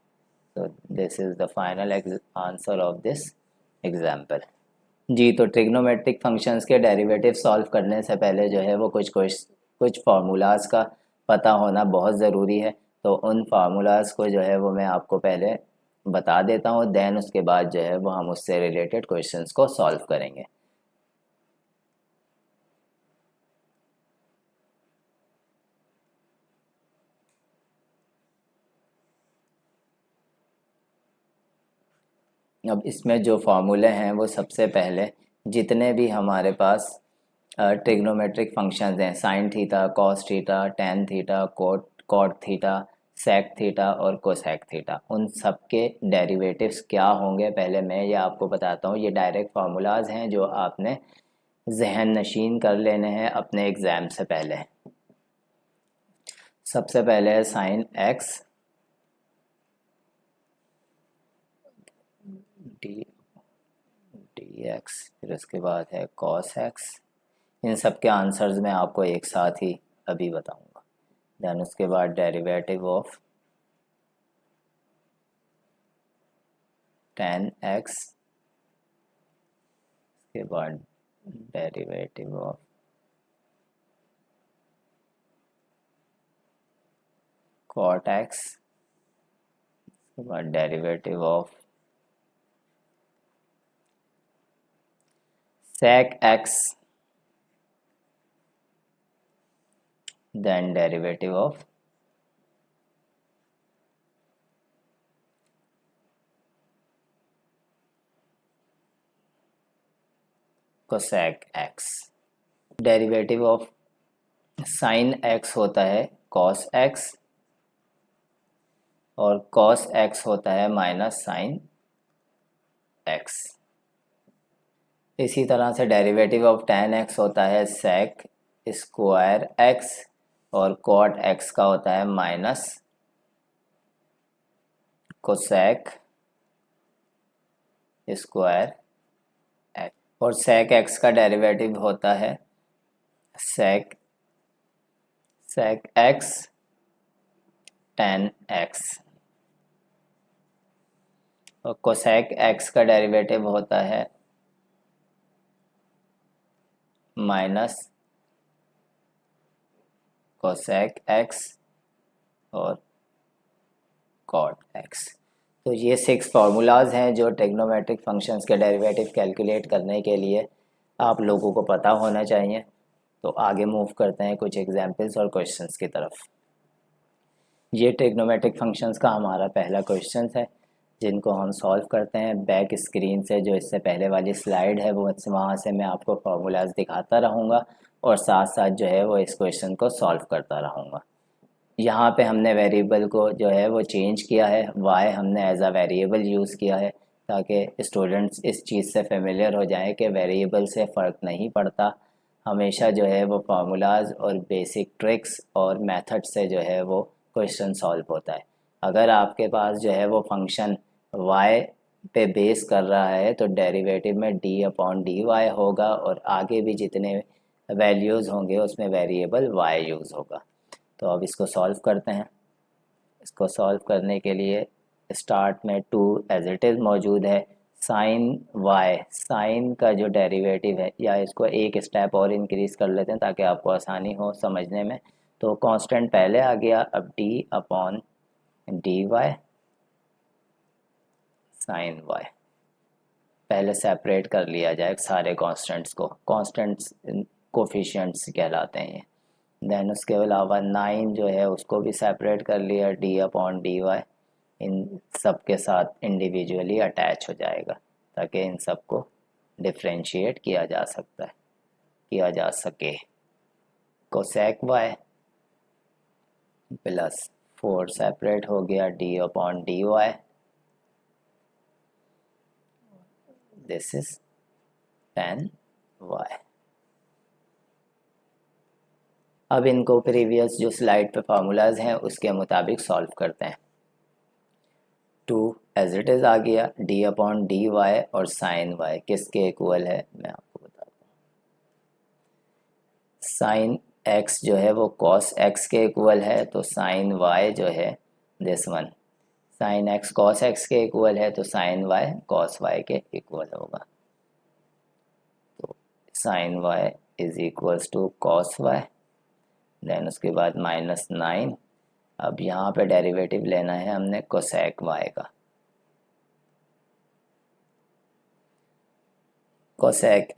तो this is the final answer of this example. जी, तो ट्रिग्नोमेट्रिक फंक्शंस के डेरिवेटिव सॉल्व करने से पहले जो है वो कुछ फार्मूलाज का पता होना बहुत ज़रूरी है। तो उन फार्मूलाज को जो है वो मैं आपको पहले बता देता हूँ, देन उसके बाद जो है वो हम उससे रिलेटेड क्वेश्चंस को सॉल्व करेंगे। अब इसमें जो फार्मूले हैं वो सबसे पहले जितने भी हमारे पास ट्रिग्नोमेट्रिक फंक्शंस हैं, sine theta, cos theta, tan theta, cot theta, sec theta और कोसेक थीटा, उन सब के डेरिवेटिव्स क्या होंगे पहले मैं ये आपको बताता हूँ। ये डायरेक्ट फार्मूलाज हैं जो आपने जहन नशीन कर लेने हैं अपने एग्ज़ाम से पहले। सबसे पहले है साइन एक्स डी एक्स, फिर उसके बाद है कॉस एक्स। इन सब के आंसर्स मैं आपको एक साथ ही अभी बताऊंगा। देन उसके बाद डेरिवेटिव ऑफ टेन एक्स, उसके बाद डेरिवेटिव ऑफ कॉट एक्स, उसके बाद derivative of sec x, then derivative of cosec x. Derivative of sine x होता है कॉस एक्स और कॉस एक्स होता है माइनस साइन एक्स। इसी तरह से डेरिवेटिव ऑफ टेन एक्स होता है सेक स्क्वायर एक्स और कॉट एक्स का होता है माइनस कोसेक स्क्वायर एक्स। और सेक एक्स का डेरिवेटिव होता है सेक एक्स टेन एक्स और कोसेक एक्स का डेरिवेटिव होता है माइनस कोसेक एक्स और कॉट एक्स। तो ये 6 फार्मूलाज हैं जो ट्रिग्नोमेट्रिक फंक्शंस के डेरिवेटिव कैलकुलेट करने के लिए आप लोगों को पता होना चाहिए। तो आगे मूव करते हैं कुछ एग्जाम्पल्स और क्वेश्चंस की तरफ। ये ट्रिग्नोमेट्रिक फंक्शंस का हमारा पहला क्वेश्चन है, जिनको हम सॉल्व करते हैं बैक स्क्रीन से। जो इससे पहले वाली स्लाइड है वो वहाँ से मैं आपको फार्मूलाज दिखाता रहूँगा और साथ साथ जो है वो इस क्वेश्चन को सॉल्व करता रहूँगा। यहाँ पे हमने वेरिएबल को जो है वो चेंज किया है, वाई हमने एज अ वेरिएबल यूज़ किया है, ताकि स्टूडेंट्स इस चीज़ से फेमिलियर हो जाएं कि वेरिएबल से फ़र्क नहीं पड़ता, हमेशा जो है वो फार्मूलाज और बेसिक ट्रिक्स और मेथड से जो है वो क्वेश्चन सॉल्व होता है। अगर आपके पास जो है वो फंक्शन y पे बेस कर रहा है तो डेरिवेटिव में d/dy होगा और आगे भी जितने वैल्यूज़ होंगे उसमें वेरिएबल y यूज़ होगा। तो अब इसको सॉल्व करते हैं। इसको सॉल्व करने के लिए स्टार्ट में 2 एज इट इज़ मौजूद है। साइन y, साइन का जो डेरिवेटिव है, या इसको एक स्टेप और इंक्रीज़ कर लेते हैं ताकि आपको आसानी हो समझने में। तो कांस्टेंट पहले आ गया, अब d/dy साइन y पहले सेपरेट कर लिया जाए सारे कांस्टेंट्स को, कांस्टेंट्स कोफिशिएंट्स कहलाते हैं ये। देन उसके अलावा 9 जो है उसको भी सेपरेट कर लिया, d/dy इन सब के साथ इंडिविजुअली अटैच हो जाएगा ताकि इन सब को डिफ्रेंशिएट किया जा सकता है, किया जा सके। कोसेक y प्लस 4 सेपरेट हो गया, d/dy this is tan y। अब इनको प्रीवियस जो स्लाइड पे फार्मूलाज हैं उसके मुताबिक सॉल्व करते हैं। 2 एज इट इज़ आ गया, d/dy और साइन y किसके इक्वल है मैं आपको बताता हूँ। साइन x जो है वो cos x के इक्वल है, तो साइन y जो है this one, sine x cos x के इक्वल है तो साइन y cos y के इक्वल होगा। तो sine y is equals to cos y, then उसके बाद -9। अब यहाँ पे डेरिवेटिव लेना है हमने कोसेक y का। कोसेक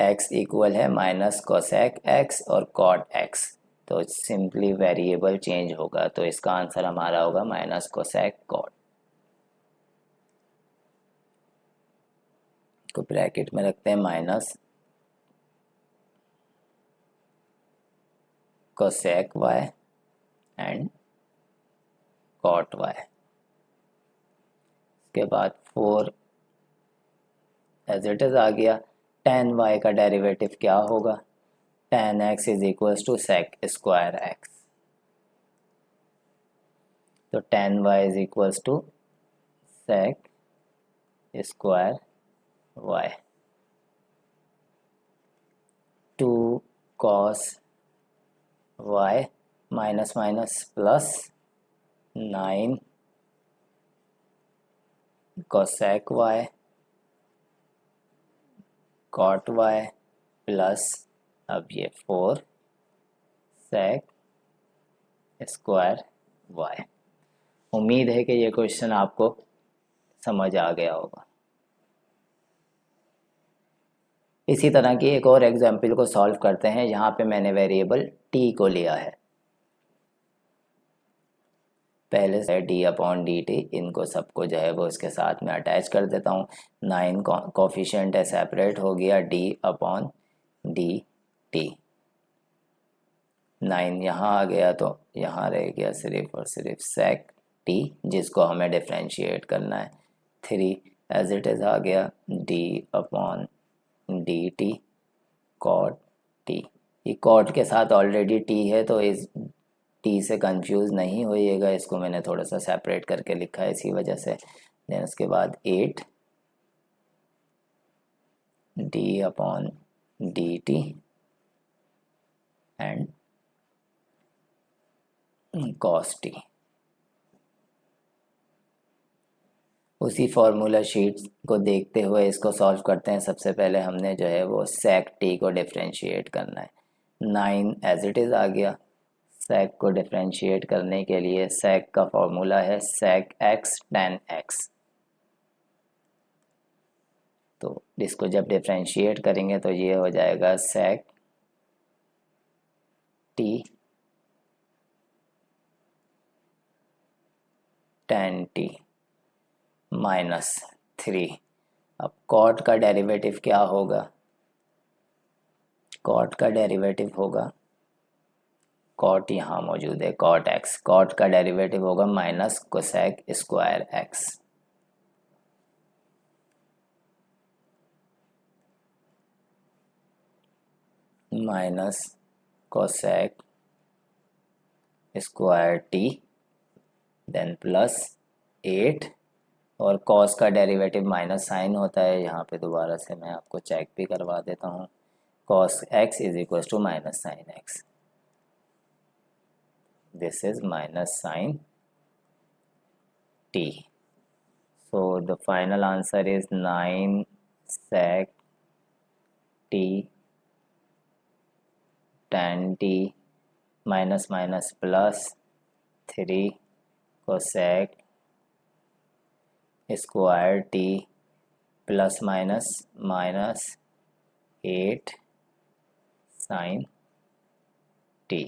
x इक्वल है माइनस कोसेक x और कॉट x, तो सिंपली वेरिएबल चेंज होगा, तो इसका आंसर हमारा होगा माइनस कोसेक कॉट। को ब्रैकेट में रखते हैं minus cosec y and cot y। इसके बाद 4 एज इट इज़ आ गया। tan y का डेरिवेटिव क्या होगा, tan x is equals to sec square x, तो tan y is equals to sec square y। 2 cos y minus minus plus 9 cosec y cot y plus अब ये 4 सेक स्क्वायर y। उम्मीद है कि ये क्वेश्चन आपको समझ आ गया होगा। इसी तरह की एक और एग्जाम्पल को सॉल्व करते हैं। यहाँ पे मैंने वेरिएबल t को लिया है, पहले से d/dt इनको सबको जो है वो इसके साथ में अटैच कर देता हूँ। 9 कोफिशिएंट है, सेपरेट हो गया, d/dt 9 यहाँ आ गया तो यहाँ रह गया सिर्फ और सिर्फ सेक t, जिसको हमें डिफ्रेंशिएट करना है। 3 एज इट इज़ आ गया, d/dt कॉट t। ये कॉट के साथ ऑलरेडी t है तो इस t से कंफ्यूज नहीं होइएगा, इसको मैंने थोड़ा सा सेपरेट करके लिखा है इसी वजह से। देन उसके बाद 8 d/dt एंड cos t। उसी फार्मूला शीट को देखते हुए इसको सॉल्व करते हैं। सबसे पहले हमने जो है वो सेक t को डिफ्रेंशिएट करना है। 9 एज इट इज़ आ गया। सेक को डिफ्रेंशिएट करने के लिए सेक का फॉर्मूला है सेक x tan x, तो इसको जब डिफ्रेंशिएट करेंगे तो ये हो जाएगा sec t tan t minus 3। अब कॉट का डेरिवेटिव क्या होगा? कॉट का डेरिवेटिव होगा, कॉट यहाँ मौजूद है, कॉट एक्स, कॉट का डेरिवेटिव होगा minus cosec square x. Minus cosec square t then plus 8, और कॉस का डेरिवेटिव माइनस साइन होता है, यहाँ पे दोबारा से मैं आपको चेक भी करवा देता हूँ। Cos x is equal to minus sine x, this is minus sin t. So the final answer is 9 sec t tan t minus minus plus 3 cosec square t plus minus minus 8 sin t.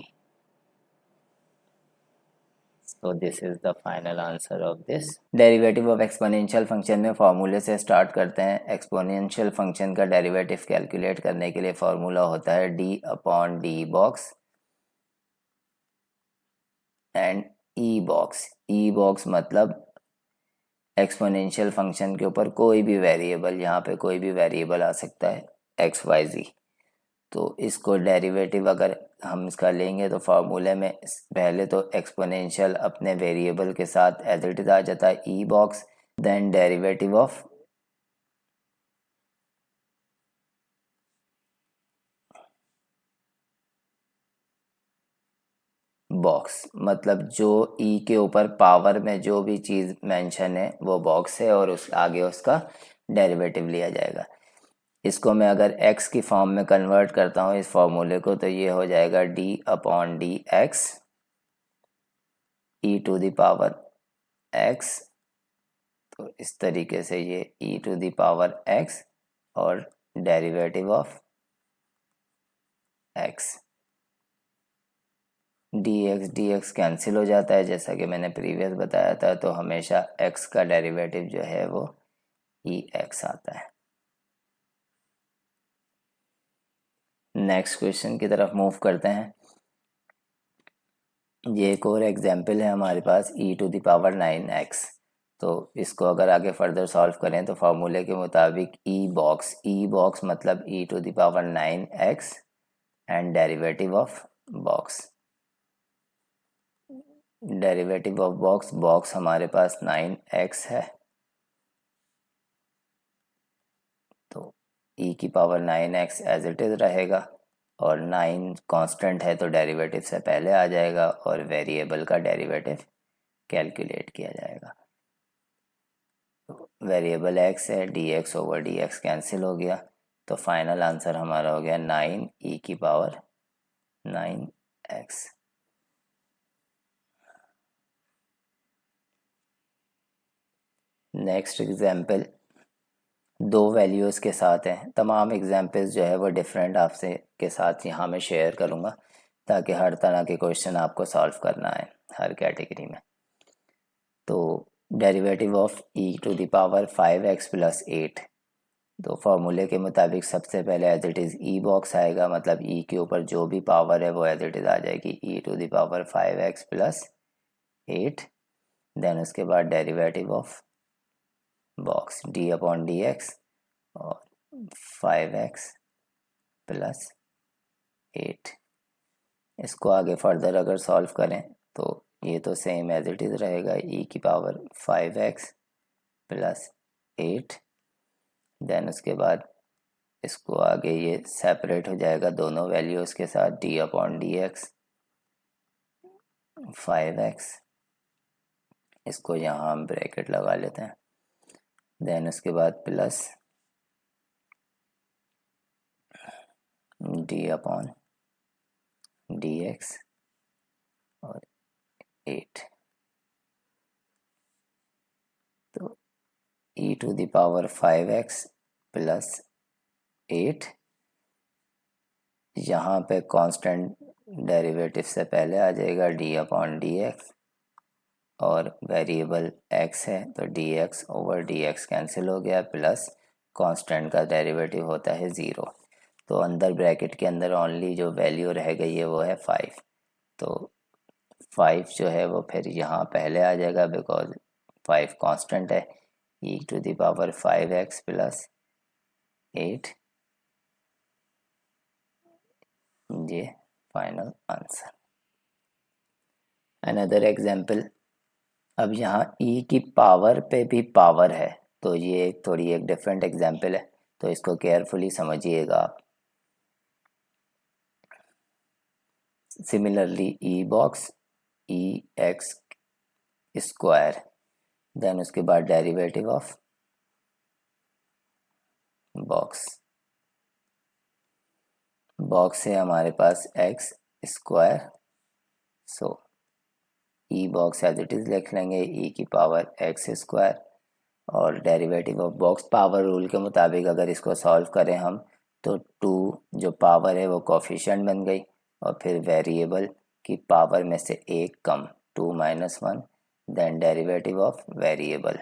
So this is the final answer of this. Derivative of exponential function में फार्मूले से स्टार्ट करते हैं। एक्सपोनेंशियल फंक्शन का डेरिवेटिव कैलकुलेट करने के लिए फार्मूला होता है d upon D box and e box. E box मतलब एक्सपोनेंशियल फंक्शन के ऊपर कोई भी वेरिएबल, यहाँ पे कोई भी वेरिएबल आ सकता है एक्स वाई जी। तो इसको डेरिवेटिव अगर हम इसका लेंगे तो फार्मूले में पहले तो एक्सपोनेंशियल अपने वेरिएबल के साथ एज इट इज आ जाता है E box, then derivative of box, मतलब जो ई के ऊपर पावर में जो भी चीज़ मेंशन है वो बॉक्स है और उस आगे उसका डेरिवेटिव लिया जाएगा। इसको मैं अगर x की फॉर्म में कन्वर्ट करता हूँ इस फॉर्मूले को, तो ये हो जाएगा d upon D x E to the power x। तो इस तरीके से ये e to the power x और derivative of x, dx cancel हो जाता है जैसा कि मैंने प्रीवियस बताया था। तो हमेशा x का डेरिवेटिव जो है वो ex आता है। नेक्स्ट क्वेश्चन की तरफ मूव करते हैं। ये एक और एग्जाम्पल है हमारे पास e to the power 9x। तो इसको अगर आगे फर्दर सॉल्व करें तो फार्मूले के मुताबिक ई बॉक्स मतलब e to the power 9x and derivative of box. Derivative of box हमारे पास 9x है, तो e की power 9x as it is रहेगा, और 9 कांस्टेंट है तो डेरिवेटिव से पहले आ जाएगा और वेरिएबल का डेरिवेटिव कैलकुलेट किया जाएगा। वेरिएबल x है, dx ओवर dx कैंसिल हो गया, तो फाइनल आंसर हमारा हो गया 9 e की पावर 9x। नेक्स्ट एग्जाम्पल दो वैल्यूज़ के साथ हैं। तमाम एग्जाम्पल्स जो है वो डिफरेंट आपसे के साथ यहाँ मैं शेयर करूँगा ताकि हर तरह के क्वेश्चन आपको सॉल्व करना है हर कैटेगरी में। तो derivative of e to the power 5x plus 8, तो फार्मूले के मुताबिक सबसे पहले as it is e box आएगा, मतलब e के ऊपर जो भी पावर है वो एज इट इज़ आ जाएगी e to the power 5x plus 8। Then उसके बाद derivative of box d upon D x और 5x प्लस 8। इसको आगे फर्दर अगर सॉल्व करें तो ये तो सेम एज इट इज़ रहेगा e की पावर 5x प्लस 8। देन उसके बाद इसको आगे ये सेपरेट हो जाएगा दोनों वैल्यूज़ के साथ d upon D x 5x, इसको यहाँ हम ब्रैकेट लगा लेते हैं। देन उसके बाद plus d upon D x और 8। तो e to the power 5x plus 8, यहाँ पे कांस्टेंट डेरिवेटिव से पहले आ जाएगा डी अपॉन डी एक्स, और वेरिएबल x है तो dx ओवर dx कैंसिल हो गया, प्लस कांस्टेंट का डेरिवेटिव होता है 0। तो अंदर ब्रैकेट के अंदर ओनली जो वैल्यू रह गई है वो है 5। तो 5 जो है वो फिर यहाँ पहले आ जाएगा बिकॉज 5 कांस्टेंट है। e⁻, 5x प्लस 8, ये फाइनल आंसर। अनदर एग्जाम्पल, अब यहाँ e की पावर पे भी पावर है, तो ये थोड़ी एक डिफरेंट एग्जाम्पल है, तो इसको केयरफुली समझिएगा आप। Similarly e box e X square, then उसके बाद डेरिवेटिव ऑफ बॉक्स। बॉक्स है हमारे पास X square, so E box as it is लिख लेंगे e की पावर एक्स स्क्वायर, और derivative of box power rule के मुताबिक अगर इसको सॉल्व करें हम तो 2 जो पावर है वो कोफिशिएंट बन गई, और फिर वेरिएबल की पावर में से एक कम 2 minus 1, then derivative of variable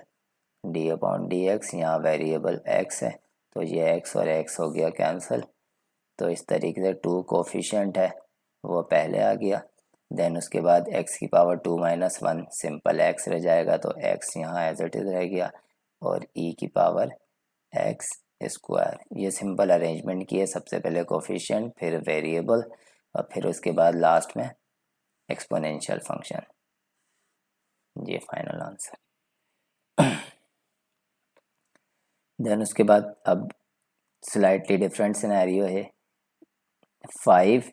d upon D x, यहाँ वेरिएबल x है तो ये x और x हो गया कैंसिल। तो इस तरीके से 2 कोफिशिएंट है वो पहले आ गया, देन उसके बाद x की पावर 2 माइनस 1 सिंपल x रह जाएगा, तो x यहाँ एज इट इज़ रह गया, और e की पावर एक्स स्क्वायर। ये सिंपल अरेंजमेंट की है, सबसे पहले कोफिशिएंट, फिर वेरिएबल, और फिर उसके बाद लास्ट में एक्सपोनेंशियल फंक्शन। ये फाइनल आंसर। देन उसके बाद अब स्लाइटली डिफरेंट सिनेरियो है, 5e⁻x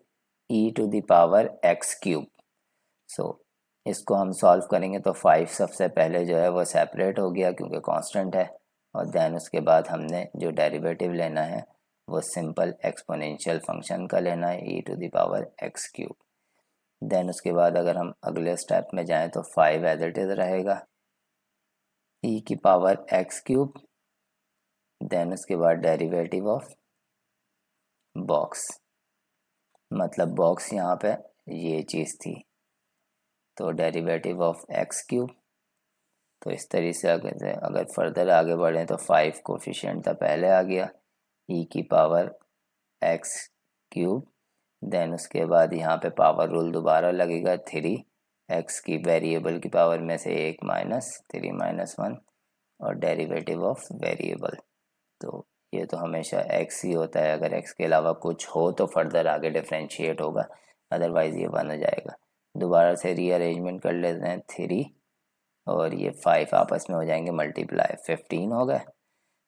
क्यूब। सो इसको हम सॉल्व करेंगे तो 5 सबसे पहले जो है वो सेपरेट हो गया क्योंकि कांस्टेंट है, और देन उसके बाद हमने जो डेरिवेटिव लेना है वो सिंपल एक्सपोनेंशियल फंक्शन का लेना है e⁻x क्यूब। देन उसके बाद अगर हम अगले स्टेप में जाएं तो 5 एज इट इज़ रहेगा e⁻x क्यूब, देन उसके बाद डेरिवेटिव ऑफ बॉक्स, मतलब बॉक्स यहाँ पे ये चीज़ थी, तो डेरिवेटिव ऑफ x क्यूब। तो इस तरीके से अगर फर्दर आगे बढ़ें तो 5 कोफिशिएंट था पहले आ गया e⁻x क्यूब, देन उसके बाद यहाँ पे पावर रूल दोबारा लगेगा 3, x की वेरिएबल की पावर में से 1 माइनस 3 माइनस 1, और डेरिवेटिव ऑफ वेरिएबल, तो ये तो हमेशा x ही होता है, अगर x के अलावा कुछ हो तो फर्दर आगे डिफ्रेंशिएट होगा, अदरवाइज़ ये 1 हो जाएगा। दोबारा से रीअरेंजमेंट कर लेते हैं, 3 और ये 5 आपस में हो जाएंगे मल्टीप्लाई, 15 हो गए।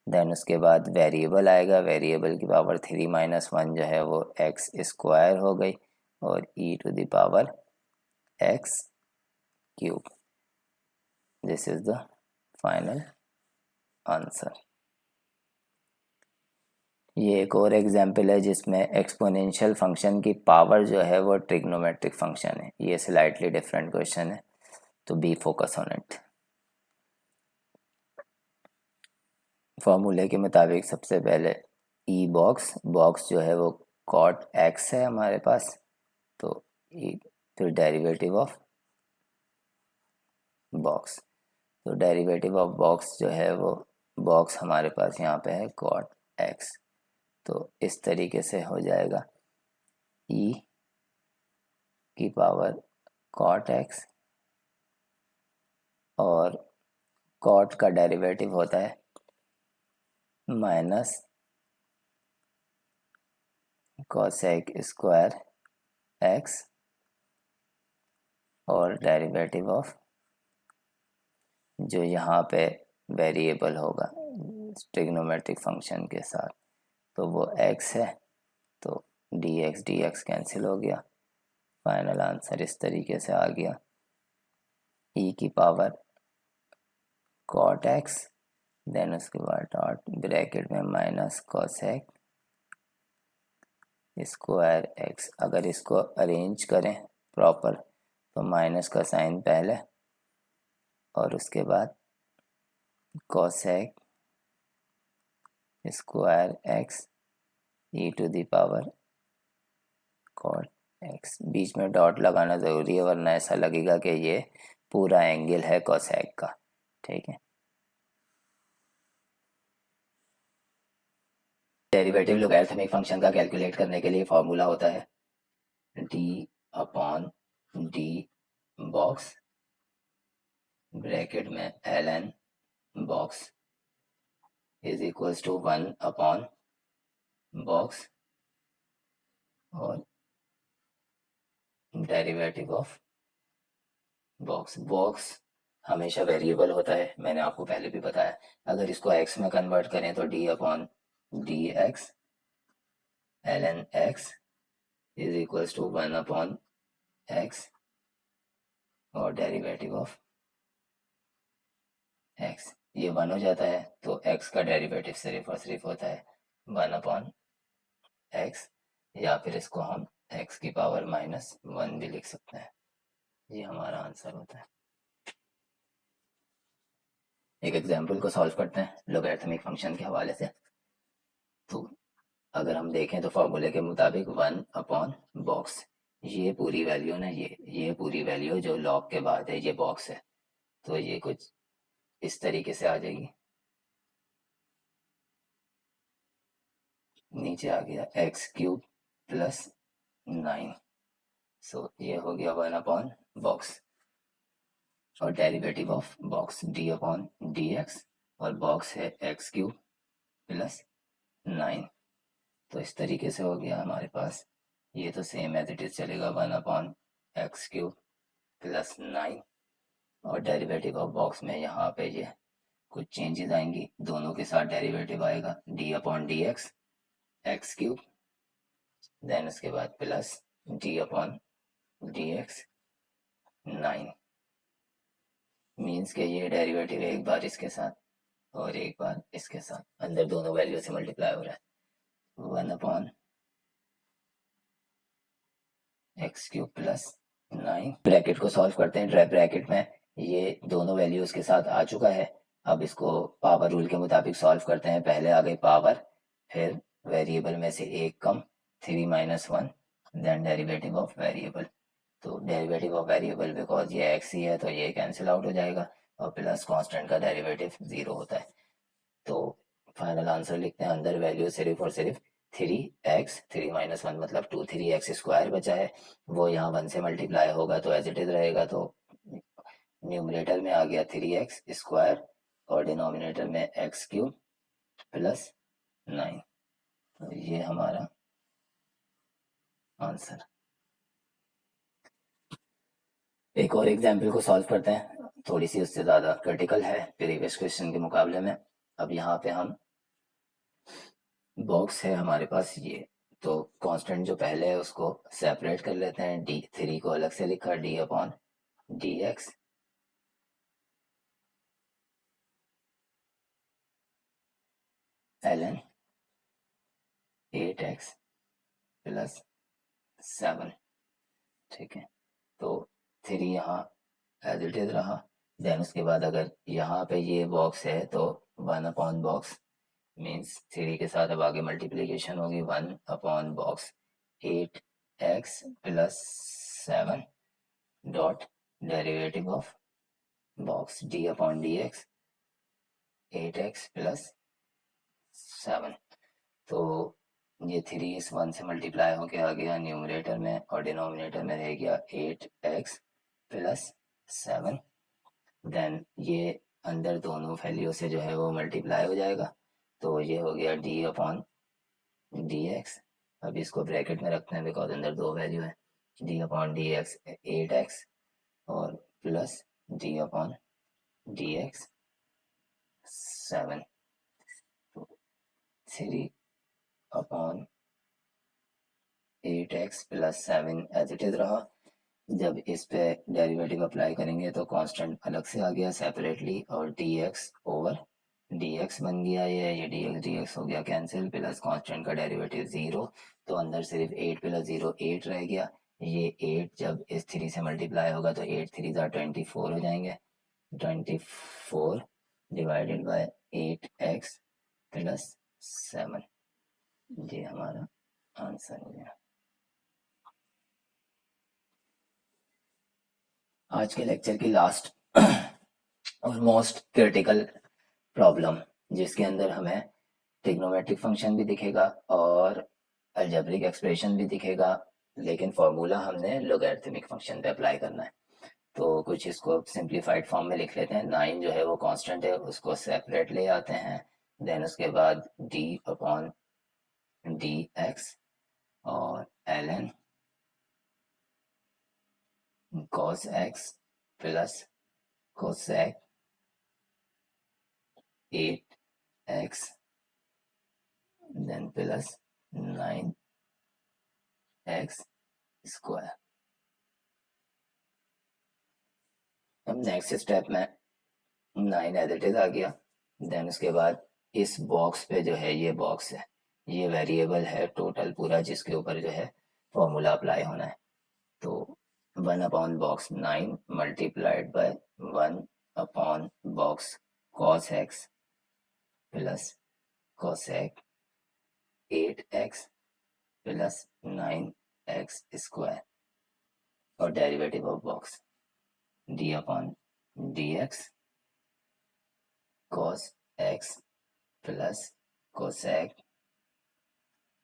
देन उसके बाद वेरिएबल आएगा, वेरिएबल की पावर 3 माइनस 1 जो है वो एक्स स्क्वायर हो गई, और e⁻x cube. This is the final answer. ये एक और एग्जाम्पल है जिसमें एक्सपोनेंशियल फंक्शन की पावर जो है वो ट्रिग्नोमेट्रिक फंक्शन है। ये स्लाइटली डिफरेंट क्वेश्चन है, तो बी फोकस ऑन इट। फॉर्मूले के मुताबिक सबसे पहले ई बॉक्स जो है वो कॉट एक्स है हमारे पास, तो फिर डेरिवेटिव ऑफ बॉक्स, तो डेरिवेटिव ऑफ बॉक्स जो है वो बॉक्स हमारे पास यहाँ पे है कॉट एक्स, तो इस तरीके से हो जाएगा ई की पावर कॉट एक्स, और कॉट का डेरिवेटिव होता है माइनस कोसेक स्क्वायर एक्स, और डेरिवेटिव ऑफ जो यहाँ पे वेरिएबल होगा ट्रिग्नोमेट्रिक फंक्शन के साथ, तो वो x है, तो dx कैंसिल हो गया। फाइनल आंसर इस तरीके से आ गया, e की पावर कॉट एक्स, देन उसके बाद डॉट ब्रैकेट में माइनस कोसेक स्क्वायर एक्स। अगर इसको अरेंज करें प्रॉपर तो माइनस का साइन पहले और उसके बाद cosec square X E to the power cot X. बीच में डॉट लगाना ज़रूरी है वरना ऐसा लगेगा कि ये पूरा एंगल है कोसेक का। ठीक है। डेरिवेटिव लोगैरिथमिक फंक्शन का कैलकुलेट करने के लिए फॉर्मूला होता है D upon D box bracket में L N box is equals to 1 upon box और डेरिवेटिव ऑफ बॉक्स। बॉक्स हमेशा वेरिएबल होता है, मैंने आपको पहले भी बताया। अगर इसको एक्स में कन्वर्ट करें तो d upon D x l n x is equals to 1 upon x और डेरिवेटिव ऑफ एक्स। ये 1 हो जाता है तो एक्स का डेरिवेटिव सिर्फ और सिर्फ होता है 1 अपॉन एक्स, या फिर इसको हम एक्स की पावर -1 भी लिख सकते हैं। ये हमारा आंसर होता है। एक एग्जाम्पल को सॉल्व करते हैं लोगैरिथमिक फंक्शन के हवाले से। तो अगर हम देखें तो फॉर्मूले के मुताबिक 1 अपॉन बॉक्स, ये पूरी वैल्यू ना, ये पूरी वैल्यू जो लॉग के बाद है ये बॉक्स है, तो ये कुछ इस तरीके से आ जाएगी। नीचे आ गया एक्स क्यूब प्लस 9, सो ये हो गया 1 अपॉन बॉक्स और derivative of box D upon D x, और बॉक्स है एक्स क्यूब प्लस 9। तो इस तरीके से हो गया हमारे पास। ये तो सेम एज इट इज चलेगा 1 अपॉन एक्स क्यूब प्लस 9 और डेरिवेटिव ऑफ बॉक्स में यहाँ पे ये कुछ चेंजेस आएंगी, दोनों के साथ डेरिवेटिव आएगा d upon D x x cube, then उसके बाद plus d upon D x 9, means के ये डेरिवेटिव एक बार इसके साथ और एक बार इसके साथ, अंदर दोनों वैल्यू से मल्टीप्लाई हो रहा है 1 upon x cube plus 9। Bracket को सॉल्व करते हैं। ब्रैकेट में ये दोनों वैल्यूज के साथ आ चुका है। अब इसको पावर रूल के मुताबिक सॉल्व करते हैं। पहले आ गई पावर, फिर वेरिएबल में से एक कम 3 - 1, देन डेरिवेटिव ऑफ वेरिएबल। तो डेरिवेटिव ऑफ वेरिएबल बिकॉज ये एक्स ही है तो ये कैंसिल आउट हो जाएगा और प्लस कांस्टेंट का डेरिवेटिव 0 होता है। तो फाइनल आंसर लिखते हैं, अंदर वैल्यू सिर्फ और सिर्फ 3x 3 - 1 मतलब 2 3x स्क्वायर बचा है, वो यहाँ 1 से मल्टीप्लाई होगा तो एज इट इज रहेगा। तो न्यूमरेटर में आ गया 3x स्क्वायर और डिनोमिनेटर में एक्स क्यूब प्लस 9। तो ये हमारा आंसर। एक और एग्जाम्पल को सॉल्व करते हैं, थोड़ी सी उससे ज़्यादा क्रिटिकल है प्रीवियस क्वेश्चन के मुकाबले में। अब यहाँ पे हम बॉक्स है हमारे पास ये, तो कांस्टेंट जो पहले है उसको सेपरेट कर लेते हैं। d3 को अलग से लिखा d upon D x l n 8x plus 7। ठीक है, तो 3 यहाँ एज इट इज रहा। देन उसके बाद अगर यहाँ पे ये बॉक्स है तो 1 अपॉन बॉक्स मीन्स 3 के साथ अब आगे मल्टीप्लीकेशन होगी 1 upon box 8x plus 7 dot derivative of box D upon D x 8x plus 7। तो ये 3 इस 1 से मल्टीप्लाई होके आ गया न्यूमरेटर में और डिनोमिनेटर में रह गया 8x प्लस 7। देन ये अंदर दोनों वैल्यू से जो है वो मल्टीप्लाई हो जाएगा, तो ये हो गया डी अपॉन डी एक्स। अब इसको ब्रैकेट में रखते हैं बिकॉज अंदर दो वैल्यू है, D upon D x 8x और plus d upon D x 7। तो 3 upon 8x plus 7 as it is रहा। जब इस पे डेरिवेटिव अप्लाई करेंगे तो कांस्टेंट अलग से आ गया सेपरेटली और dx ओवर dx बन गया, ये dx हो गया कैंसिल, प्लस कांस्टेंट का डेरिवेटिव 0, तो अंदर सिर्फ 8 प्लस 0 8 रह गया। ये 8 जब इस 3 से मल्टीप्लाई होगा तो 8 3 24 हो जाएंगे, 24 डिवाइडेड बाय 8x प्लस 7, ये हमारा आंसर हो गया। आज के लेक्चर की लास्ट और मोस्ट क्रिटिकल प्रॉब्लम, जिसके अंदर हमें ट्रिग्नोमेट्रिक फंक्शन भी दिखेगा और अलजेब्रिक एक्सप्रेशन भी दिखेगा, लेकिन फॉर्मूला हमने लोगैरिथमिक फंक्शन पे अप्लाई करना है। तो कुछ इसको सिंप्लीफाइड फॉर्म में लिख लेते हैं। 9 जो है वो कांस्टेंट है, उसको सेपरेट ले आते हैं। देन उसके बाद d अपॉन डी एक्स और ln cos x plus cosec 8x then plus 9x square. अब नेक्स्ट स्टेप में 9 एज इट इज आ गया। देन उसके बाद इस बॉक्स पे जो है, ये बॉक्स है, ये वेरिएबल है टोटल पूरा, जिसके ऊपर जो है फॉर्मूला अप्लाई होना है। तो 1 upon box 9 multiplied by 1 upon box cos x plus cosec 8x plus 9x square और derivative of box d upon dx cos x plus cosec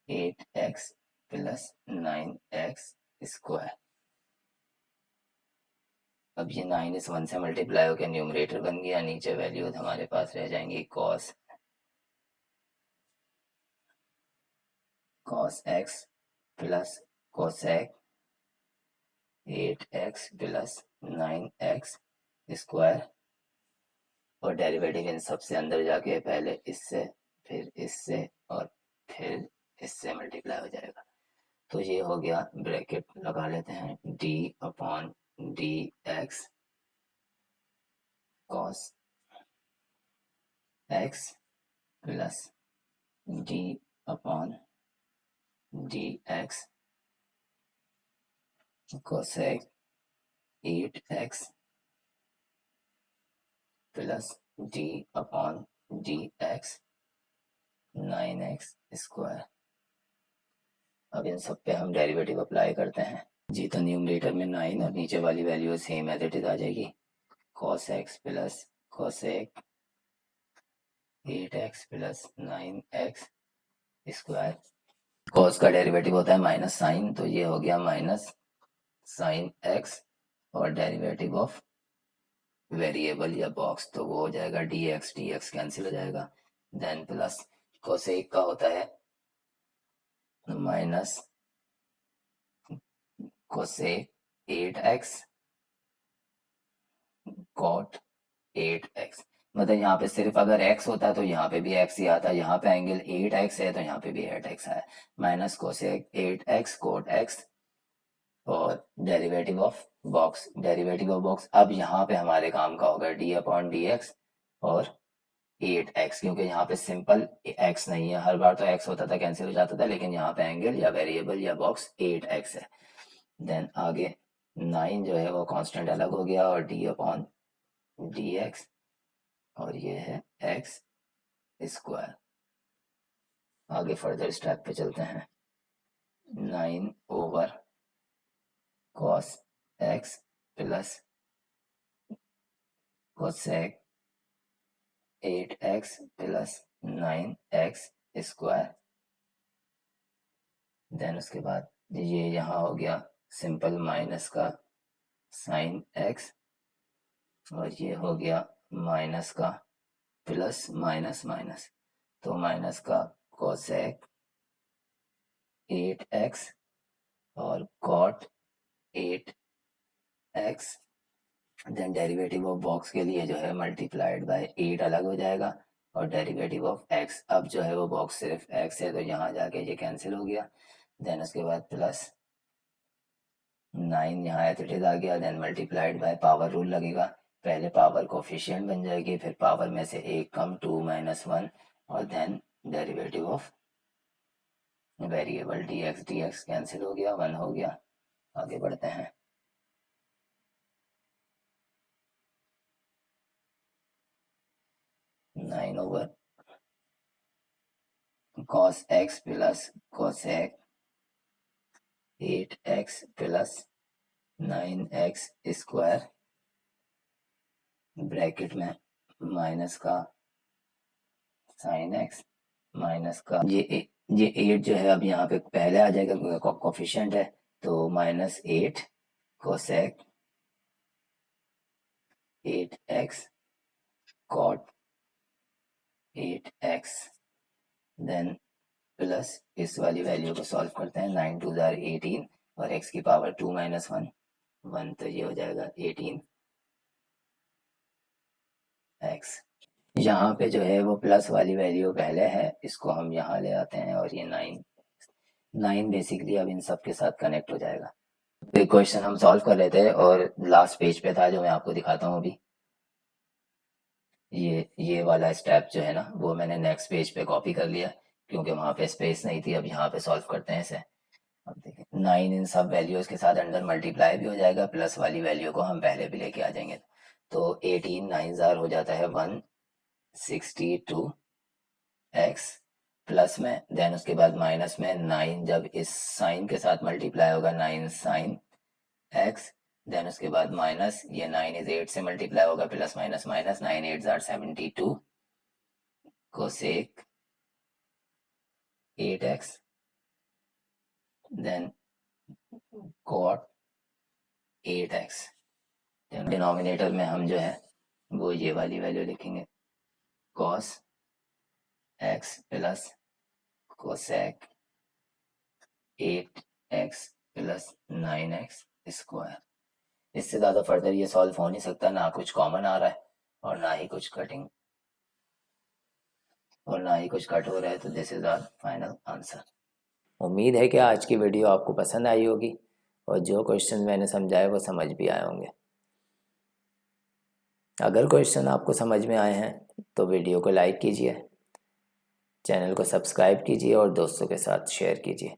8x plus 9x square. अब ये 9 इस 1 से मल्टीप्लाई होकर न्यूमरेटर बन गया, नीचे वैल्यूज हमारे पास रह जाएंगी cos x plus cosec 8x plus 9x square और डेरिवेटिव इन सबसे अंदर जाके पहले इससे फिर इससे और फिर इससे मल्टीप्लाई हो जाएगा। तो ये हो गया, ब्रैकेट लगा लेते हैं, d upon D x cos x plus d upon D x cosec 8x plus d upon D x 9x square. अब इन सब पे हम डेरिवेटिव अप्लाई करते हैं। जी, तो न्यूमरेटर में 9 और नीचे वाली value same as it is आ जाएगी, cos x plus cosec 8x plus 9x square. cos का डेरिवेटिव होता है माइनस साइन, तो ये हो गया माइनस साइन x और डेरिवेटिव ऑफ वेरिएबल या बॉक्स, तो वो हो जाएगा dx कैंसिल हो जाएगा। देन प्लस cosec का होता है minus cosec 8x cot 8x। मतलब यहाँ पे सिर्फ अगर x होता तो यहाँ पे भी x ही आता, यहाँ पे एंगल 8x है तो यहाँ पे भी 8x है। Minus cosec 8x cot x और डेरिवेटिव ऑफ बॉक्स, अब यहाँ पे हमारे काम का होगा d अपॉन डी एक्स और 8x, क्योंकि यहाँ पे सिंपल x नहीं है, हर बार तो x होता था कैंसिल हो जाता था, लेकिन यहाँ पे एंगल या वेरिएबल या बॉक्स 8x है। देन आगे 9 जो है वो कांस्टेंट अलग हो गया और d अपॉन डी एक्स और ये है x स्क्वायर। आगे फर्दर स्टेप पे चलते हैं। 9 over cos x plus cosec 8x plus 9x square. Then उसके बाद ये यहाँ हो गया सिंपल माइनस का साइन x और ये हो गया माइनस का प्लस माइनस माइनस, तो माइनस का cosec 8x और cot 8x। Then derivative of box के लिए जो है मल्टीप्लाइड बाय 8 अलग हो जाएगा और डेरिवेटिव ऑफ x, अब जो है वो बॉक्स सिर्फ x है तो यहाँ जाके ये कैंसिल हो गया। देन उसके बाद प्लस 9 यहाँ एज इट इज आ गया। Then multiplied by power rule लगेगा, पहले पावर कोफिशिएंट बन जाएगी, फिर पावर में से एक कम 2 माइनस 1 और then derivative of variable dx cancel हो गया, 1 हो गया। आगे बढ़ते हैं। 9 over cos x plus cosec 8x plus 9x square bracket में माइनस का sin x माइनस का ये 8 जो है अब यहाँ पे पहले आ जाएगा क्योंकि कोफिशिएंट है, तो -8 cosec 8x cot 8x then plus इस वाली वैल्यू को सॉल्व करते हैं। 9 2 जार 18 और x की पावर 2 - 1 1, तो ये हो जाएगा 18x। यहाँ पे जो है वो प्लस वाली वैल्यू पहले है, इसको हम यहाँ ले आते हैं और ये 9 बेसिकली अब इन सब के साथ कनेक्ट हो जाएगा। एक क्वेश्चन हम सॉल्व कर रहे थे और लास्ट पेज पे था जो मैं आपको दिखाता हूँ अभी। ये वाला स्टेप जो है ना वो मैंने नेक्स्ट पेज पे कॉपी कर लिया क्योंकि वहाँ पे स्पेस नहीं थी। अब यहाँ पे सॉल्व करते हैं इसे। अब देखिए 9 इन सब वैल्यूज के साथ अंदर मल्टीप्लाई भी हो जाएगा, प्लस वाली वैल्यू को हम पहले भी लेके आ जाएंगे। तो 18 9 जार हो जाता है 162x प्लस में, देन उसके बाद माइनस में 9 जब इस साइन के साथ मल्टीप्लाई होगा 9 sin x, देन उसके बाद माइनस ये 9 इज 8 से मल्टीप्लाई होगा प्लस माइनस माइनस 9 8 जार 72 cosec 8x then cot 8x। Denominator में हम जो है वो ये वाली वैल्यू लिखेंगे cos x plus cosec 8x plus 9x square. इससे ज़्यादा फर्दर ये सॉल्व हो नहीं सकता, ना कुछ कॉमन आ रहा है और ना ही कुछ कटिंग और ना ही कुछ कट हो रहा है, तो this is our final answer. उम्मीद है कि आज की वीडियो आपको पसंद आई होगी और जो क्वेश्चन मैंने समझाए वो समझ भी आए होंगे। अगर क्वेश्चन आपको समझ में आए हैं तो वीडियो को लाइक कीजिए, चैनल को सब्सक्राइब कीजिए और दोस्तों के साथ शेयर कीजिए।